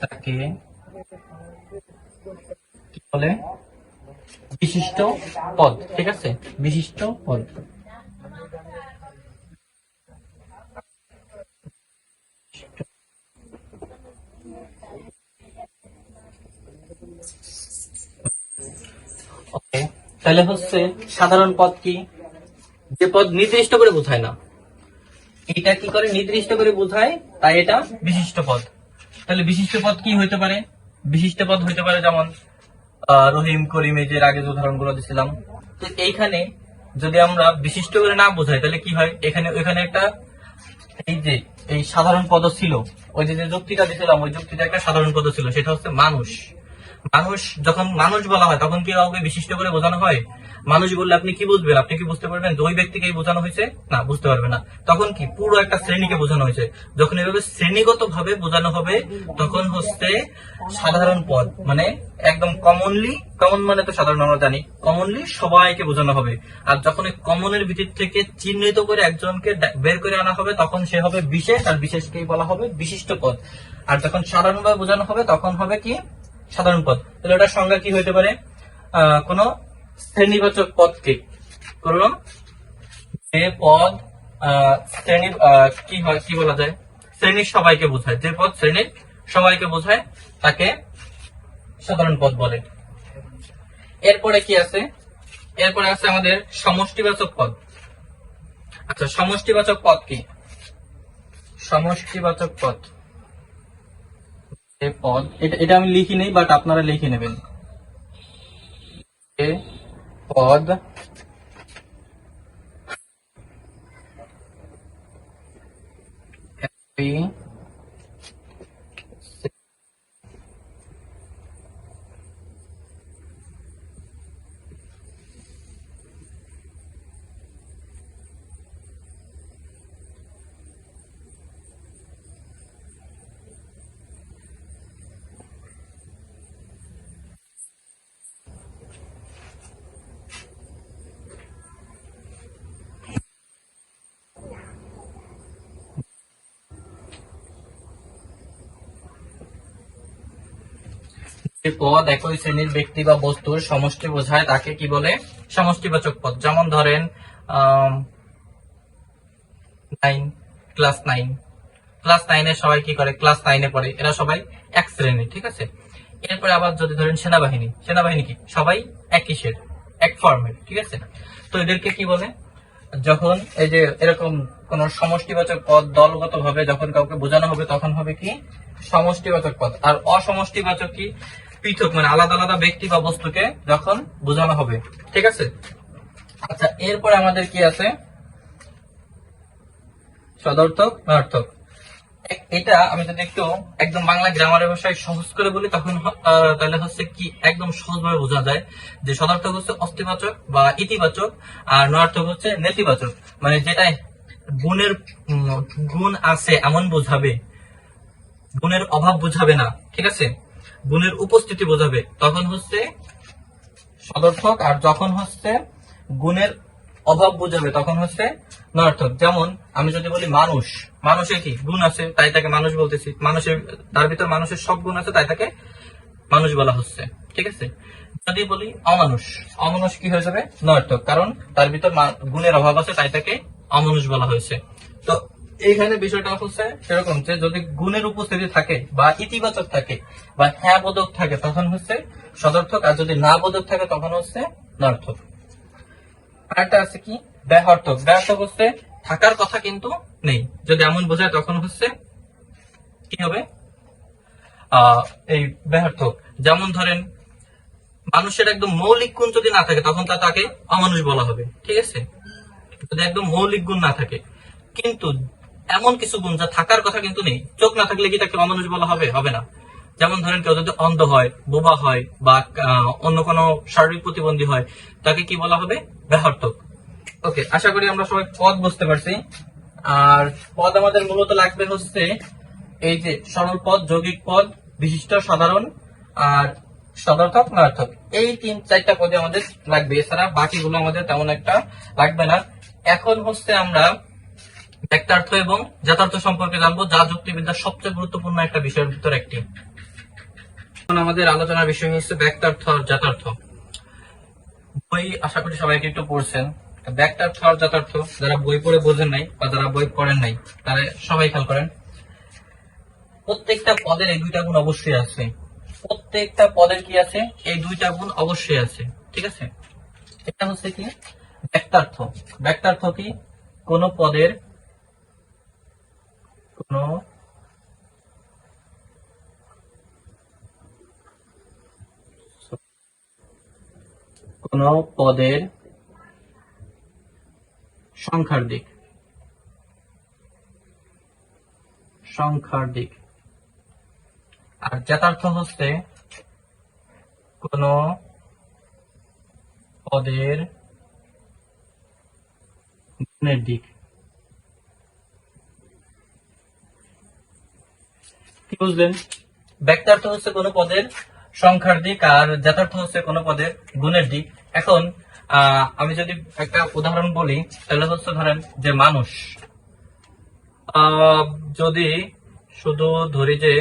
S1: তাকে কি বলে? বিশিষ্ট পদ। ঠিক আছে, বিশিষ্ট পদ। ওকে, তাহলে হচ্ছে সাধারণ পদ কি? যে পদ নির্দিষ্ট করে বোঝায় না। এটা কি করে? নির্দিষ্ট করে বোঝায়, তাই এটা বিশিষ্ট পদ। তাহলে বিশিষ্ট পদ কি হইতে পারে? বিশিষ্ট পদ হইতে পারে যেমন রহিম, করিম, এই যে আগে যে উদাহরণগুলো দিছিলাম। তো এইখানে যদি আমরা বিশিষ্ট করে না বোঝাই তাহলে কি হয়? এখানে ওইখানে একটা এই যে এই সাধারণ পদ ছিল, ওই যে যুক্তিটা দিছিলাম, ওই যুক্তিটা একটা সাধারণ পদ ছিল, সেটা হচ্ছে মানুষ। মানুষ যখন মানুষ বলা হয় তখন কি কাউকে বিশিষ্ট করে বোঝানো হয়? মানুষ বললে আপনি কি বুঝবেন? আপনি কি বুঝতে পারবেন যে ওই ব্যক্তিকেই বোঝানো হয়েছে? না, বুঝতে পারবে না। তখন কি পুরো একটা শ্রেণীকে বোঝানো হয়েছে। যখন এভাবে শ্রেণীগত ভাবে বোঝানো হবে তখন হচ্ছে সাধারণ পদ, মানে একদম কমনলি, কমন মানে তো সাধারণ আমরা জানি, কমনলি সবাইকে বোঝানো হবে। আর যখন এই কমনের ভিতর থেকে চিহ্নিত করে একজনকে বের করে আনা হবে তখন সে হবে বিশেষ, আর বিশেষকেই বলা হবে বিশিষ্ট পদ। আর যখন সাধারণভাবে বোঝানো হবে তখন হবে কি? সাধারণ পদ। তাহলে ওটার সংজ্ঞা কি হইতে পারে? কোন শ্রেণীবাচক পদকে, কোন যে পদ শ্রেণীর কি হয়, কি বলা যায়? শ্রেণীর সবাইকে বোঝায়। যে পদ শ্রেণীর সবাইকে বোঝায় তাকে সাধারণ পদ বলে। এরপরে কি আছে? এরপরে আছে আমাদের সমষ্টিবাচক পদ। আচ্ছা, সমষ্টিবাচক পদ কি? সমষ্টিবাচক পদ পদ এটা আমি লিখি নেই, বাট আপনারা লিখে নেবেন। পদ পদ একই শ্রেণীর ব্যক্তি বা বস্তুর সমষ্টি বোঝায় তাকে কি বলে? সমষ্টিবাচক পদ। যেমন ধরেন ক্লাস 9 সবাই কি করে? ক্লাস 9 পড়ে, এরা সবাই এক শ্রেণীর। ঠিক আছে। এরপরে আবার যদি ধরেন সেনাবাহিনী কি? সবাই একই শেড, এক ফর্মের। ঠিক আছে। তো এদেরকে কি বলে? যখন এই যে এরকম কোন সমষ্টিবাচক পদ দলগত ভাবে যখন কাউকে বোঝানো হবে তখন হবে কি? সমষ্টিবাচক পদ। আর অসমষ্টিবাচক কি? পৃথক, মানে আলাদা আলাদা ব্যক্তি বা বস্তুকে যখন বোঝানো হবে। ঠিক আছে। আচ্ছা, এরপরে আমাদের কি আছে? সদর্থক, নয়ার্থক। এটা আমি যদি একটু একদম বাংলা গ্রামারের ভাষায় সহজ করে বলি তখন তাহলে হচ্ছে কি একদম সহজভাবে বোঝা যায় যে সদর্থক হচ্ছে অস্তিবাচক বা ইতিবাচক, আর নয়ার্থক হচ্ছে নেতিবাচক। মানে যেটা গুণের গুণ আছে এমন বোঝাবে, গুণের অভাব বোঝাবে না। ঠিক আছে, গুণের উপস্থিতি বোঝাবে তখন হচ্ছে সদর্থক, আর যখন হচ্ছে গুণের অভাব বোঝাবে তখন হচ্ছে নয়ার্থক। যেমন আমি যদি বলি মানুষের কি গুণ আছে তাই তাকে মানুষ বলতেছি, মানুষের তার ভিতর মানুষের সব গুণ আছে তাই তাকে মানুষ বলা হচ্ছে, ঠিক আছে। যদি বলি অমানুষ, অমানুষ কি হয়ে যাবে? নর্থক, কারণ তার ভিতর গুণের অভাব আছে, তাই তাকে অমানুষ বলা হয়েছে। তো এইখানে বিষয়টা হচ্ছে সেরকম যে যদি গুণের উপস্থিতি থাকে বা ইতিবাচক থাকে বা হ্যাঁ বোধক থাকে তখন হচ্ছে সদর্থক, আর যদি না বোধক থাকে তখন হচ্ছে নর্থক। আরেকটা আছে কি ব্যাহর্থক। ব্যাহর্থক হচ্ছে থাকার কথা কিন্তু নেই, যদি এমন বোঝায় তখন হচ্ছে কি হবে? এই ব্যাহর্থক। যেমন ধরেন মানুষের একদম মৌলিক গুণ যদি না থাকে তখন তাকে অমানুষ বলা হবে, ঠিক আছে। যদি একদম মৌলিক গুণ না থাকে, কিন্তু এমন কিছু গুণ যা থাকার কথা কিন্তু নেই, চোখ না থাকলে কি তাকে অমানুষ বলা হবে? হবে না। যেমন ধরেন কেউ যদি অন্ধ হয়, বোবা হয় বা অন্য কোনো শারীরিক প্রতিবন্ধী হয়, তাকে কি বলা হবে? ব্যাহর্থক। ওকে, আশা করি আমরা সবাই পদ বুঝতে পারছি। আর পদ আমাদের মূলত লাগবে হচ্ছে এই যে সরল পদ, যৌগিক পদ, বিশিষ্ট, সাধারণ আর সদর্থক, নর্থক। এই 3-4টা পদে আমাদের লাগবে, এছাড়া বাকিগুলো আমাদের তেমন একটা লাগবে না। এখন হচ্ছে আমরা ব্যক্তার্থ এবং যথার্থ সম্পর্কে জানবো, যা যুক্তিবিদ্যার সবচেয়ে গুরুত্বপূর্ণ একটা বিষয়ের ভিতর একটি। এখন আমাদের আলোচনার বিষয় হচ্ছে ব্যক্তার্থ আর যথার্থ। বই আশা করি সবাইকে একটু পড়ছেন। ব্যক্তার্থ আর যথার্থ যারা বই পড়ে বোঝেন নাই বা যারা বই পড়েন নাই তারা সবাই খেয়াল করেন। প্রত্যেকটা পদের এই দুইটা গুণ অবশ্যই আছে। প্রত্যেকটা পদের কি আছে? এই দুইটা গুণ অবশ্যই আছে, ঠিক আছে। এটা হচ্ছে কি ব্যক্তার্থ। ব্যক্তার্থ কি? কোন পদের কোন পদের সংখ্যার দিক, সংখ্যার দিক। আর যথার্থ হচ্ছে কোন পদের গুণের দিক। কি বুঝলেন? ব্যক্তার্থ হচ্ছে কোন পদের সংখ্যার দিক আর যথার্থ হচ্ছে কোন পদের গুণের দিক। এখন আমি যদি একটা উদাহরণ বলি তাহলে হচ্ছে ধরেন যে মানুষ, যদি শুধু ধরি যে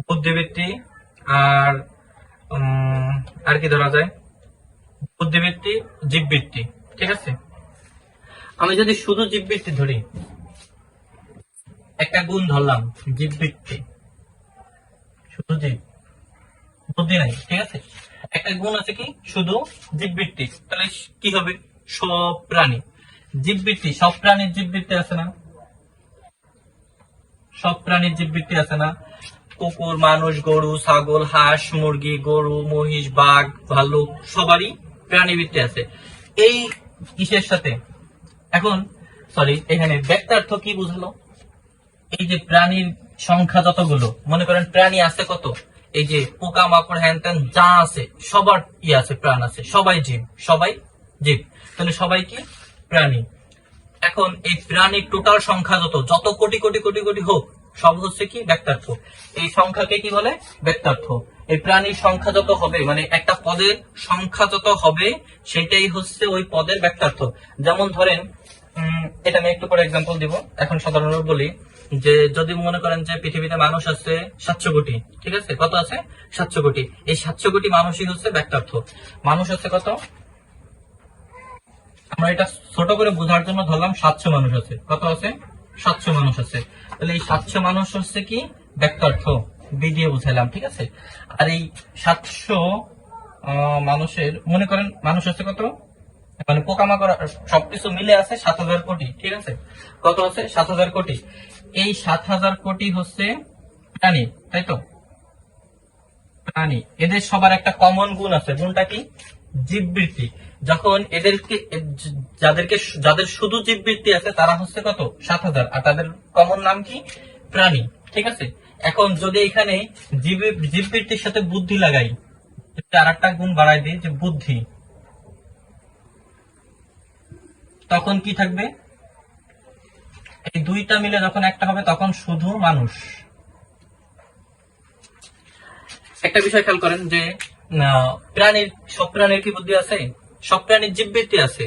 S1: বুদ্ধিবৃত্তি আর আর কি ধরা যায়, বুদ্ধিবৃত্তি, জীববৃত্তি, ঠিক আছে। আমি যদি শুধু জীববৃত্তি ধরি, একটা গুণ ধরলাম জীববৃত্তি, শুধু জীব, বুদ্ধি নাই, ঠিক আছে। একটা গুণ আছে কি শুধু জীববৃত্তি, তাহলে কি হবে? সব প্রাণী জীববৃত্তি, সব প্রাণীর জীববৃত্তি আছে না? সব প্রাণীর জীববৃত্তি আছে না? কুকুর, মানুষ, গরু, ছাগল, হাঁস, মুরগি, গরু, মহিষ, বাঘ, ভাল্লুক, সবারই প্রাণীবৃত্তি আছে। এই কিসের সাথে? এখন সরি, এখানে ব্যক্তার্থ কি বুঝালো? এই যে প্রাণীর সংখ্যা যতগুলো, মনে করেন প্রাণী আছে কত, এই যে পোকা মাকড় হ্যান ত্যান যা আছে সবার ই আছে, প্রাণ আছে, সবাই জীব, সবাই জীব, তাহলে সবাই কি? প্রাণী। এখন এই প্রাণীর টোটাল সংখ্যা যত কোটি কোটি কোটি কোটি হোক, সব হচ্ছে কি? ব্যক্তার্থ। এই সংখ্যাকে কি বলে? ব্যক্তার্থ। এই প্রাণীর সংখ্যা যত হবে, মানে একটা পদের সংখ্যা যত হবে, সেটাই হচ্ছে ওই পদের ব্যক্তার্থ। যেমন ধরেন এটা আমি একটু পরে এক্সাম্পল দিব, এখন সাধারণত বলি যে যদি মনে করেন যে পৃথিবীতে মানুষ আছে 700 কোটি, ঠিক আছে। কত আছে? 700 কোটি। এই 700 কোটি মানুষই হচ্ছে ব্যক্তার্থ। মানুষ আছে কত? আমরা এটা ছোট করে বোঝার জন্য ধরলাম 700 মানুষ আছে। কত আছে? 700 মানুষ আছে। তাহলে এই 700 মানুষ হচ্ছে কি? ব্যক্তার্থ। বি দিয়ে বুঝাইলাম, ঠিক আছে। আর এই 700 মানুষের, মনে করেন মানুষ আছে কত, মানে পোকামাকড় সবকিছু মিলে আছে 7000 কোটি, ঠিক আছে। কত আছে? 7000 কোটি। এই 7000 কোটি হচ্ছে প্রাণী, তাই তো? প্রাণী, এদের সবার একটা কমন গুণ আছে। গুণটা কি? জীববৃত্তি। যখন এদেরকে যাদের শুধু জীববৃত্তি আছে তারা হচ্ছে কত? 7000, আর তাদের কমন নাম কি? প্রাণী, ঠিক আছে। এখন যদি এখানে জীববৃত্তির সাথে বুদ্ধি লাগাই, আর একটা গুণ বাড়াই দিই যে বুদ্ধি, তখন কি থাকবে? এই দুইটা মিলে যখন একটা হবে তখন শুধু মানুষ। একটা বিষয় খেয়াল করেন যে প্রাণীর, সব প্রাণীর কি বুদ্ধি আছে? সব প্রাণীর জীববৃত্তি আছে।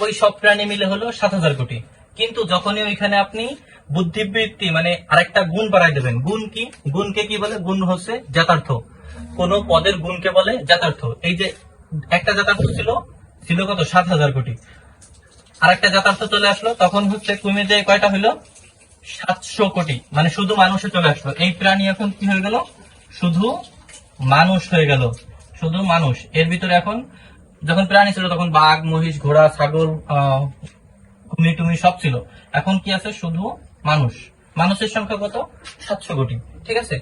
S1: ওই সব প্রাণী মিলে হলো 7000 কোটি। কিন্তু যখনই ওইখানে আপনি বুদ্ধিবৃত্তি মানে আরেকটা গুণ বাড়াই দেবেন। গুণ কি? গুণকে কি বলে? গুণ হচ্ছে জাতার্থ। কোন পদের গুণকে বলে জাতার্থ। এই যে একটা জাতার্থ ছিল, ছিল কত? 7,000 কোটি। আরেকটা জাতার্থ চলে আসলো, তখন হচ্ছে কমে যায় কয়টা হইলো? 700 কোটি। মানে শুধু মানুষে চলে আসলো। এই প্রাণী এখন কি হয়ে গেল? শুধু মানুষ হয়ে গেল। শুধু মানুষ। এর ভিতরে এখন যখন প্রাণী ছিল তখন বাঘ, মহিষ, ঘোড়া, ছাগল, কুমির টুমি সব ছিল। এখন কি আছে? শুধু মানুষ। মানুষের সংখ্যা কত? 700 কোটি। ঠিক আছে।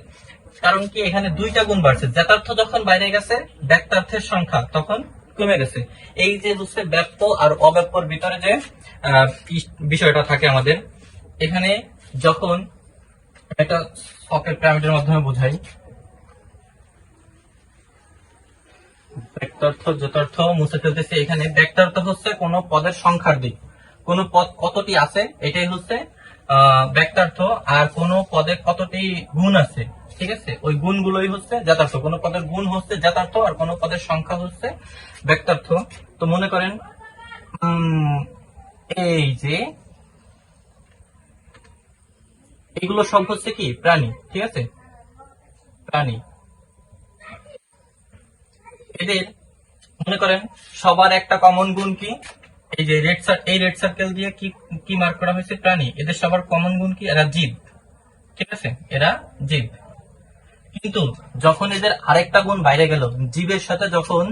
S1: কারণ কি? এখানে দুইটা গুণ বাড়ছে। জাতার্থ যখন বাইরে গেছে, ব্যক্তার্থের সংখ্যা তখন কমে গেছে। এই যে হচ্ছে ব্যপ্ত আর অব্যপ্তর ভিতরে যে বিষয়টা থাকে আমাদের এখানে, যখন একটা সকেট পিরামিডের মাধ্যমে বোঝাই, ব্যক্তার্থ যথার্থ মুছে ফেলতেছে। এখানে ব্যক্তার্থ হচ্ছে কোন পদের সংখ্যার দিক, কোন পদ কতটি আছে এটাই হচ্ছে ব্যক্তার্থ। আর কোন পদে কতটি গুণ আছে, ঠিক আছে, ওই গুণগুলোই হচ্ছে জাতার্থ। কোন পদের গুণ হচ্ছে জাতার্থ আর কোন পদের সংখ্যা হচ্ছে ব্যক্তার্থ। তো মনে করেন এই যে এগুলো সব হচ্ছে কি? প্রাণী। ঠিক আছে, প্রাণী। এদের মনে করেন সবার একটা কমন গুণ কি? এই যে রেড সার্কেল দিয়ে কি কি মার্ক করা হয়েছে? প্রাণী। এদের সবার কমন গুণ কি? এরা জীব। ঠিক আছে, এরা জীব। কিন্তু যখন এদের আরেকটা গুণ বাইরে গেল, জীবের সাথে যখন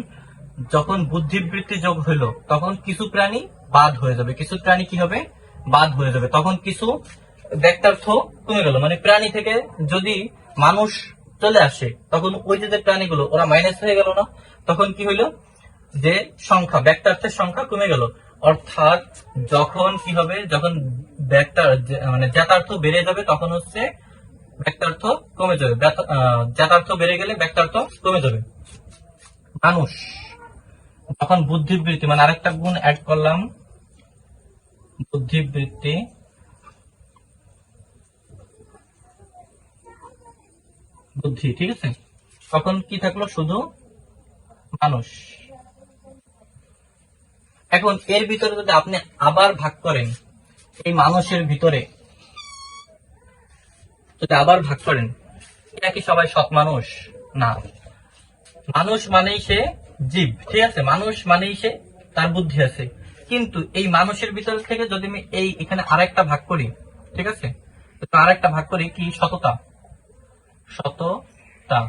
S1: যখন বুদ্ধিবৃত্তি যোগ হইলো, তখন কিছু প্রাণী বাদ হয়ে যাবে। কিছু প্রাণী কি হবে? বাদ হয়ে যাবে। তখন কিছু ব্যক্তার্থ কমে গেল। মানে প্রাণী থেকে যদি মানুষ চলে আসে, তখন ওই যে প্রাণীগুলো ওরা মাইনাস হয়ে গেল না? তখন কি হইলো? যে সংখ্যা, ব্যক্তার্থের সংখ্যা কমে গেল। অর্থাৎ যখন কি হবে? যখন মানে জাতার্থ বেড়ে যাবে তখন হচ্ছে ব্যক্তার্থ কমে যাবে। জাতার্থ বেড়ে গেলে ব্যক্তার্থ কমে যাবে। মানুষ যখন বুদ্ধিবৃত্তি মানে আরেকটা গুণ অ্যাড করলাম, বুদ্ধিবৃত্তি, বুদ্ধি, ঠিক আছে, তখন কি থাকলো? শুধু মানুষ। এখন এর ভিতরে যদি আপনি আবার ভাগ করেন, এই মানুষের ভিতরে যদি আবার ভাগ করেন, এটা কি সবাই সৎ মানুষ? না। মানুষ মানেই সে জীব। ঠিক আছে, মানুষ মানেই সে তার বুদ্ধি আছে। কিন্তু এই মানুষের ভিতর থেকে যদি আমি এই এখানে আরেকটা ভাগ করি, ঠিক আছে, আরেকটা ভাগ করি কি? সততা। সততা।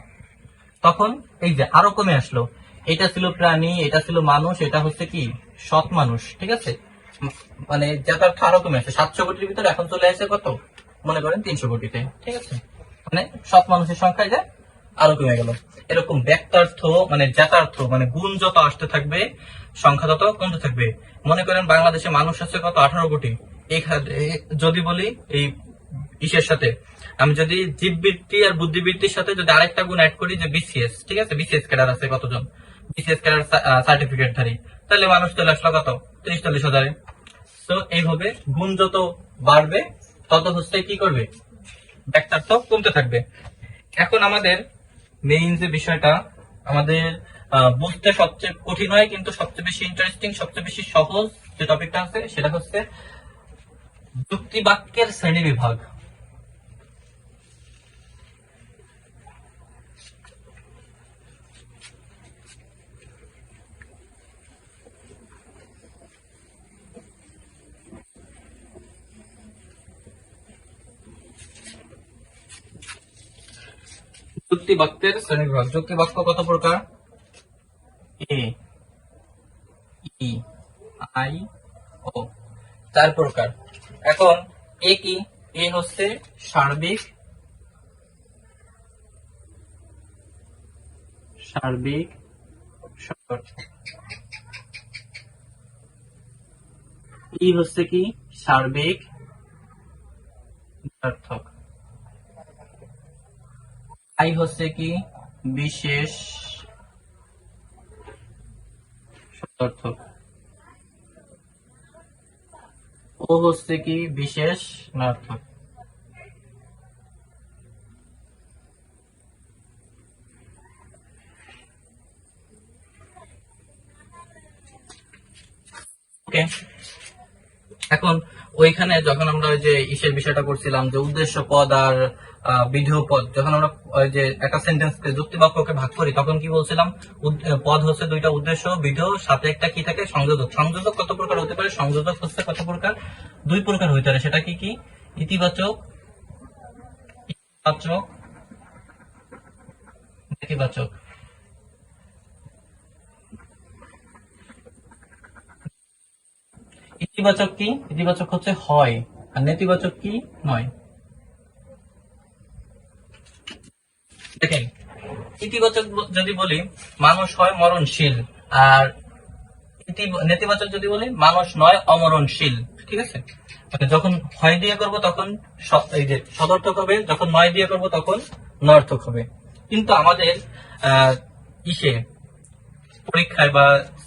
S1: তখন এই যে আরো কমে আসলো। এটা ছিল প্রাণী, এটা ছিল মানুষ, এটা হচ্ছে কি? সৎ মানুষ। ঠিক আছে, মানে যথার্থ আরো কমে আসে। 700 কোটির ভিতরে এখন চলে আসে কত? মনে করেন 300 কোটিতে। ঠিক আছে, মানে সৎ মানুষের সংখ্যা যে আরো কমে গেল। এরকম ব্যক্তার্থ মানে জাতার্থ মানে গুণ যত আসতে থাকবে, সংখ্যা তত কমতে থাকবে। মনে করেন বাংলাদেশে মানুষ আছে কত? 18 কোটি। যদি বলি এই ইসের সাথে, আমি যদি জীববৃত্তি আর বুদ্ধিবৃত্তির সাথে যদি আরেকটা গুণ অ্যাড করি যে বিসিএস, ঠিক আছে, বিসিএস ক্যাডার আছে কতজন? বিসিএস ক্যাডার সার্টিফিকেট ধারী, তাহলে মানুষ চলে আসলো কত? 30-40 হাজারে। তো এইভাবে গুণ যত বাড়বে তত হচ্ছে কি করবে? ব্যক্তার্থ কমতে থাকবে। এখন আমাদের মেইন যে বিষয়টা আমাদের বুঝতে সবচেয়ে কঠিন হয় কিন্তু সবচেয়ে বেশি ইন্টারেস্টিং, সবচেয়ে বেশি সহজ যে টপিকটা আছে সেটা হচ্ছে যুক্তি বাক্যের শ্রেণী বিভাগ। যুক্তি বাক্যের শ্রেণী বিভাগ। যুক্তি বাক্য কত প্রকার? এ, ই, আই, ও, 4 প্রকার। এখন এ কি? এ হচ্ছে সার্বিক, সার্বিক শব্দার্থ। ই হচ্ছে কি? সার্বিক অর্থক। আই হচ্ছে কি? বিশেষ শব্দার্থক। ও হচ্ছে কি? বিশেষ নার্থক। ওকে, এখন ওইখানে যখন আমরা ওই যে ইসের বিষয়টা করছিলাম যে উদ্দেশ্য পদ আর বিধেয় পদ, যখন আমরা ওই যে একটা সেন্টেন্সকে যুক্তি বাক্যকে ভাগ করি তখন কি বলছিলাম, পদ হচ্ছে দুইটা, উদ্দেশ্য বিধেয়, সাথে একটা কি থাকে, সংযোজক। সংযোজক কত প্রকার হতে পারে? সংযোজক হচ্ছে কত প্রকার? দুই প্রকার হইতে পারে। সেটা কি কি? ইতিবাচক, ইতিবাচক, নেতিবাচক। ইতিবাচক কি? ইতিবাচক হচ্ছে হয়, আর নেতিবাচক কি? নয়। দেখেন, ইতিবাচক যদি বলি মানুষ হয় মরণশীল, আর নেতিবাচক যদি বলি মানুষ নয় অমরণশীল। ঠিক আছে, মানে যখন হয় দিয়ে করব তখন এই যে সদর্থক হবে, যখন নয় দিয়ে করব তখন নর্থক হবে। কিন্তু আমাদের ইসে পরীক্ষায় বা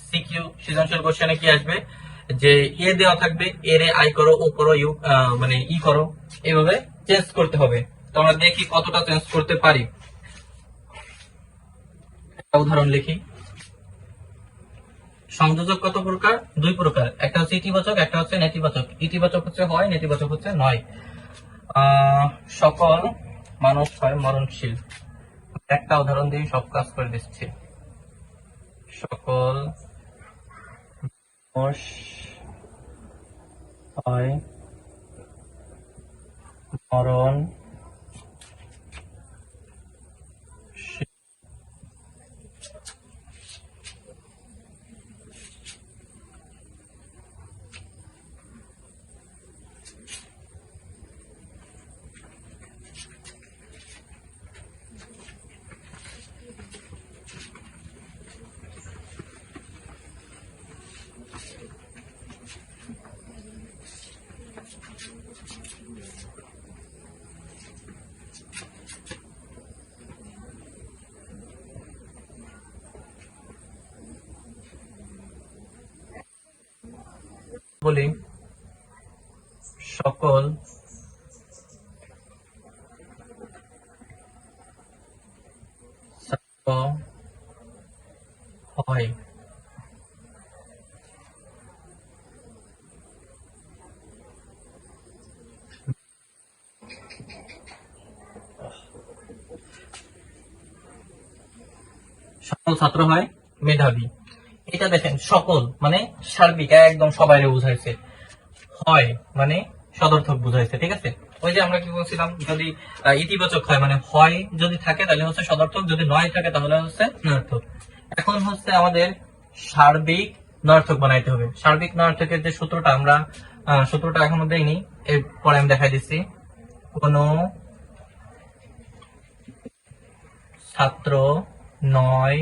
S1: সিকিউ সৃজনশীল কোশ্চেনে কি আসবে, যে এ দেওয়া থাকবে, এর আই করো, ও করো, ইউ মানে ই করো, এইভাবে চেঞ্জ করতে হবে। তো আমরা দেখি কতটা চেঞ্জ করতে পারি। একটা উদাহরণ লিখি। সংযোজক কত প্রকার? দুই প্রকার, একটা হচ্ছে ইতিবাচক, একটা হচ্ছে নেতিবাচক। ইতিবাচক হচ্ছে হয়, নেতিবাচক হচ্ছে নয়। সকল মানুষ হয় মরণশীল। একটা উদাহরণ দিয়ে সব কাজ করে দিচ্ছি। সকল মানুষ হয় মরণ বলি। সকল ছাত্র হয় সকল ছাত্র হয় মেধাবী। এটা দেখেন, সকল মানে সার্বিক, একদম সবাই বুঝাইছে। হয় মানে সদর্থক বুঝাইছে। ঠিক আছে, ওই যে আমরা কি বলছিলাম, যদি ইতিবাচক হয় মানে হয় যদি থাকে তাহলে হচ্ছে সদর্থক, যদি নয় থাকে তাহলে হচ্ছে নর্থক। এখন হচ্ছে আমাদের সার্বিক নর্থক বানাইতে হবে। সার্বিক নর্থকের যে সূত্রটা, আমরা সূত্রটা এখনো দেইনি, এরপরে আমি দেখাই দিচ্ছি। কোন ছাত্র নয়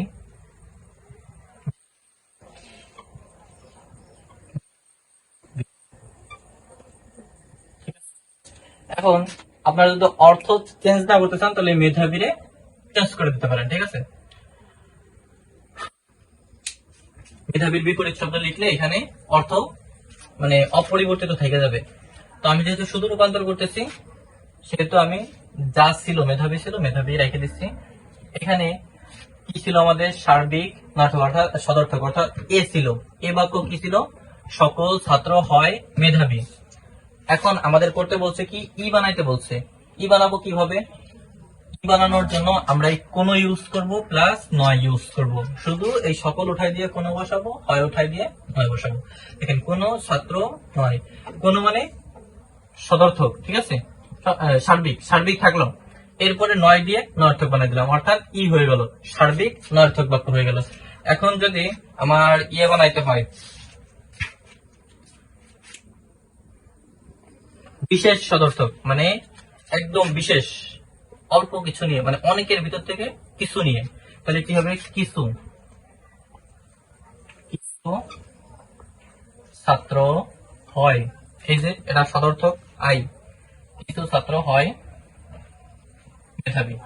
S1: এখন আপনারা যদি অর্থ চেঞ্জ না করতে চান তাহলে মেধাবীরে চেঞ্জ করে দিতে পারেন। ঠিক আছে, মেধাবীর বিপরীত শব্দ লিখলে এখানে অর্থ মানে অপরিবর্তিত থেকে যাবে। তো আমি যেহেতু শুধু রূপান্তর করতেছি, সেহেতু আমি যা ছিল মেধাবী ছিল মেধাবী রেখে দিচ্ছি। এখানে কি ছিল আমাদের? সার্বিক নর্থক অর্থাৎ সদর্থক, অর্থাৎ এ ছিল। এ বাক্য কি ছিল? সকল ছাত্র হয় মেধাবী। এখন আমাদের করতে বলছে কি, ই বানাইতে বলছে। ই বানাবো কিভাবে? ই বানানোর জন্য আমরা এই কোন ইউজ করব প্লাস নয় ইউজ করব। শুধু এই সকল উঠাই দিয়ে কোন বসাবো, হয় উঠাই দিয়ে নয় বসাবো। দেখেন, কোন ছাত্র নয়, কোন মানে সদর্থক। ঠিক আছে, সার্বিক, সার্বিক থাকলো, এরপরে নয় দিয়ে নর্থক বানাই দিলাম, অর্থাৎ ই হয়ে গেল, সার্বিক নর্থক বাক্য হয়ে গেল। এখন যদি আমার ইয়ে বানাইতে হয়, বিশেষ সদর্থক, মানে একদম বিশেষ, অল্প কিছু নিয়ে, মানে অনেকের ভিতর থেকে কিছু নিয়ে, তাহলে কি হবে? কিছু কিছু ছাত্র হয়, এই যে এটা সদর্থক আই, কিছু ছাত্র হয় মেধাবী।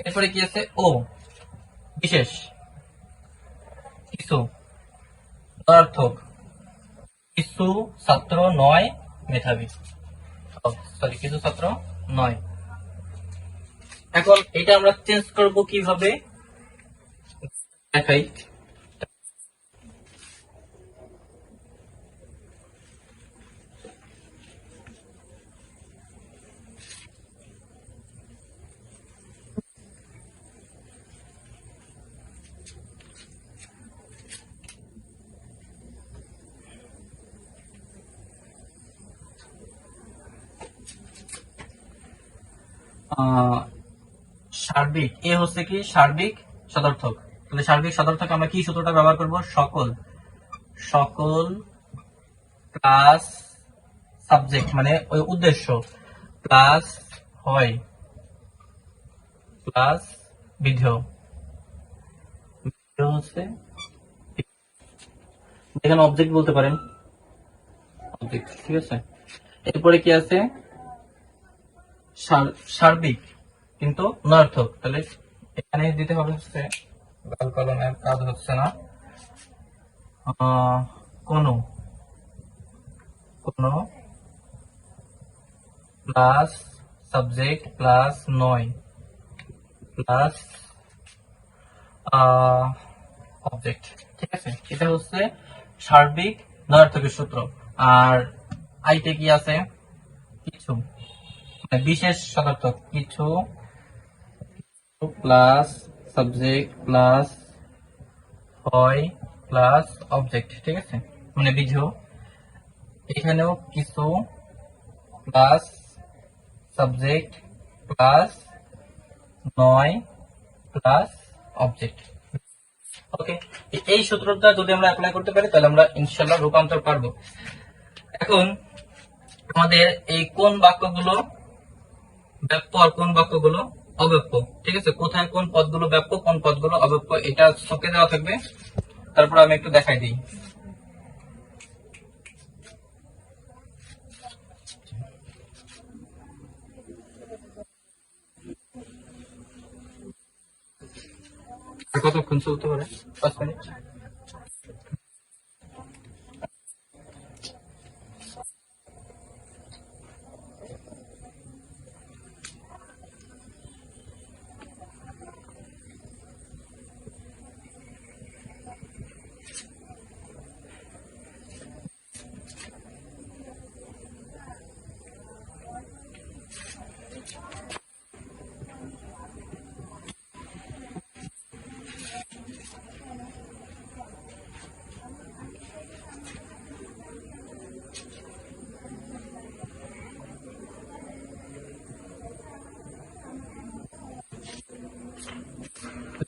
S1: এরপরে কি আছে? ও বিশেষ, কিছু পদার্থক, কিছু ছাত্র নয় মেধাবী। সরি, কিছু ছাত্র নয়। এখন এটা আমরা চেঞ্জ করব কিভাবে দেখাই। সার্বিক, এ হচ্ছে কি সার্বিক সদর্থক। তাহলে সার্বিক সদর্থক আমরা কি সূত্রটা ব্যবহার করব? সকল, সকল প্লাস সাবজেক্ট মানে ওই উদ্দেশ্য প্লাস হয় প্লাস বিধেয় হচ্ছে, এখানে অবজেক্ট বলতে পারেন, অবজেক্ট, ঠিক আছে। এরপরে কি আছে? সার্বিক কিন্তু নয়ার্থক। তাহলে এখানে দিতে হবে হচ্ছে, লাল কলমের কাজ হচ্ছে না, কোন কোন প্লাস সাবজেক্ট প্লাস নয় প্লাস অবজেক্ট, ঠিক আছে। এটা হচ্ছে সার্বিক নয়ার্থকের সূত্র। আর আইতে কি আছে? কিছু, মানে বিশেষ সদর্থক, কিছু প্লাস সাবজেক্ট প্লাস হয় প্লাস অবজেক্ট, ঠিক আছে, মানে বিধেয়। এখানেও কিছু প্লাস সাবজেক্ট প্লাস নয় প্লাস অবজেক্ট। ওকে, এই সূত্রটা যদি আমরা অ্যাপ্লাই করতে পারি তাহলে আমরা ইনশাআল্লাহ রূপান্তর পারবো। এখন আমাদের এই কোন বাক্যগুলো ব্যাপ্য আর কোন বাক্যগুলো অব্যাপ্য, ঠিক আছে, কোথায় কোন পদগুলো ব্যাপ্য কোন পদগুলো অব্যাপ্য এটা ছকে দেওয়া থাকবে। তারপর আমি একটু দেখাই দিই। কতক্ষণ চলতে পারে? 5 মিনিট।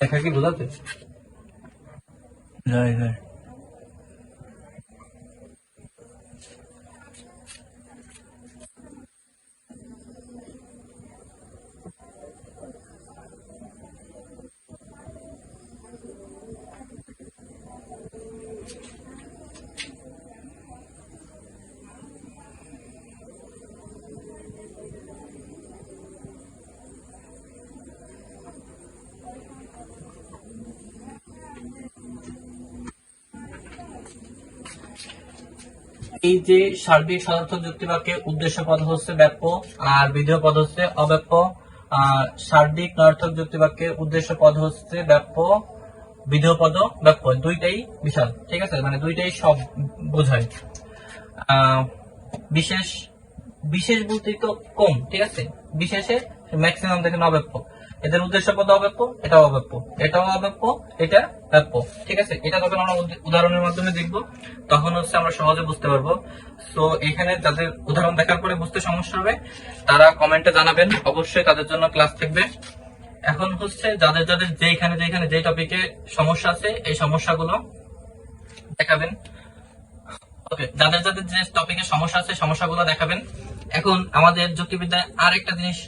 S1: দেখা কি বোঝাতে? এই যে সার্বিক সদর্থক যুক্তি বাক্যে উদ্দেশ্য পদ হচ্ছে ব্যাপ্য আর বিধেয় পদ হচ্ছে অব্যাপ্য। সার্বিক নয়ার্থক যুক্তি বাক্যে উদ্দেশ্য পদ হচ্ছে ব্যাপ্য, বিধেয় পদ ব্যাপ্য, দুইটাই বিশাল, ঠিক আছে, মানে দুইটাই সব বোঝায়। বিশেষ, বিশেষ বলতে তো কম, ঠিক আছে, বিশেষে ম্যাক্সিমাম দেখেন অব্যাপ্য, এদের উদ্দেশ্য পদ অব্যাপ্য, এটাও অব্যাপ্য, এটাও অব্যাপ্য, এটা ব্যাপ্য, ঠিক আছে। এটা যখন আমরা উদাহরণের মাধ্যমে দেখবো তখন হচ্ছে আমরা সহজে বুঝতে পারবো। তো এখানে যাদের উদাহরণ দেখার পরে বুঝতে সমস্যা হবে তারা কমেন্টে জানাবেন, অবশ্যই তাদের জন্য ক্লাস থাকবে। এখন হচ্ছে যাদের যাদের যেখানে যেখানে যে টপিকে সমস্যা আছে এই সমস্যাগুলো দেখাবেন। ওকে, যাদের যাদের যে টপিকে সমস্যা আছে সমস্যাগুলো দেখাবেন। এখন আমাদের যুক্তিবিদ্যায় আরেকটা জিনিস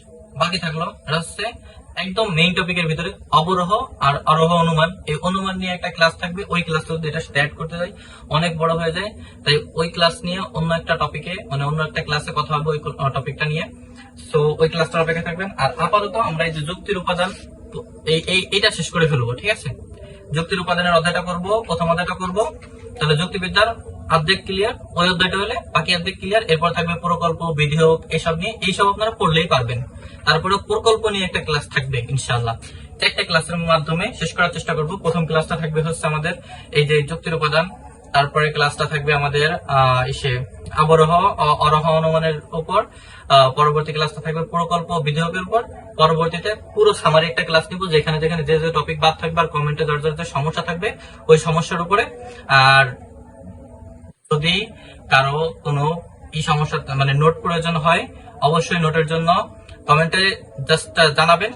S1: বাকি থাকলো, এটা হচ্ছে একদম মেইন টপিকের ভিতরে অবরোহ আর আরোহ অনুমান। এই অনুমান নিয়ে একটা ক্লাস থাকবে, ওই ক্লাস যদি এটা স্টার্ট করতে যাই অনেক বড় হয়ে যায়, তাই ওই ক্লাস নিয়ে অন্য একটা টপিকে মানে অন্য একটা ক্লাসে কথা হবে ওই টপিকটা নিয়ে। সো ওই ক্লাসটার অপেক্ষা থাকবেন। আর আপাতত আমরা এই যে যুক্তির উপাদান এইটা শেষ করে ফেলবো, ঠিক আছে। যুক্তির উপাদানের অধ্যায়টা করব, প্রথম অধ্যায়টা করব, তাহলে যুক্তিবিদ্যার অর্ধেক ক্লিয়ার, ওই অধ্যায়টা হলে বাকি অর্ধেক ক্লিয়ার। এরপর থাকবে প্রকল্প, বিধেয়, এসব নিয়ে, এইসব আপনারা পড়লেই পারবেন। তারপরে প্রকল্প নিয়ে একটা ক্লাস থাকবে ইনশাআল্লাহ, একটা ক্লাসের মাধ্যমে শেষ করার চেষ্টা করব। প্রথম ক্লাসটা থাকবে হচ্ছে আমাদের এই যে যুক্তির উপাদান, তারপরে ক্লাসটা থাকবে আমাদের আবরোহ অরোহ অনুমানের উপর, পরবর্তী ক্লাসটা থাকবে প্রকল্প বিধেয়কের উপর, পরবর্তীতে পুরো সামারি একটা ক্লাস নিব যেখানে যেখানে যে যে টপিক বাদ থাকবে আর কমেন্টে যার যার যে সমস্যা থাকবে ওই সমস্যার উপরে। আর যদি কারো কোনো সমস্যা মানে নোট প্রয়োজন হয় অবশ্যই নোটের জন্য কমেন্টে জাস্ট জানাবেন,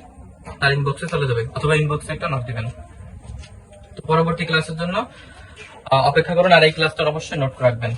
S1: তার ইনবক্সে চলে যাবে অথবা ইনবক্সে একটা নোট দিবেন। তো পরবর্তী ক্লাসের জন্য অপেক্ষা করুন, আর এই ক্লাসটা অবশ্যই নোট রাখবেন।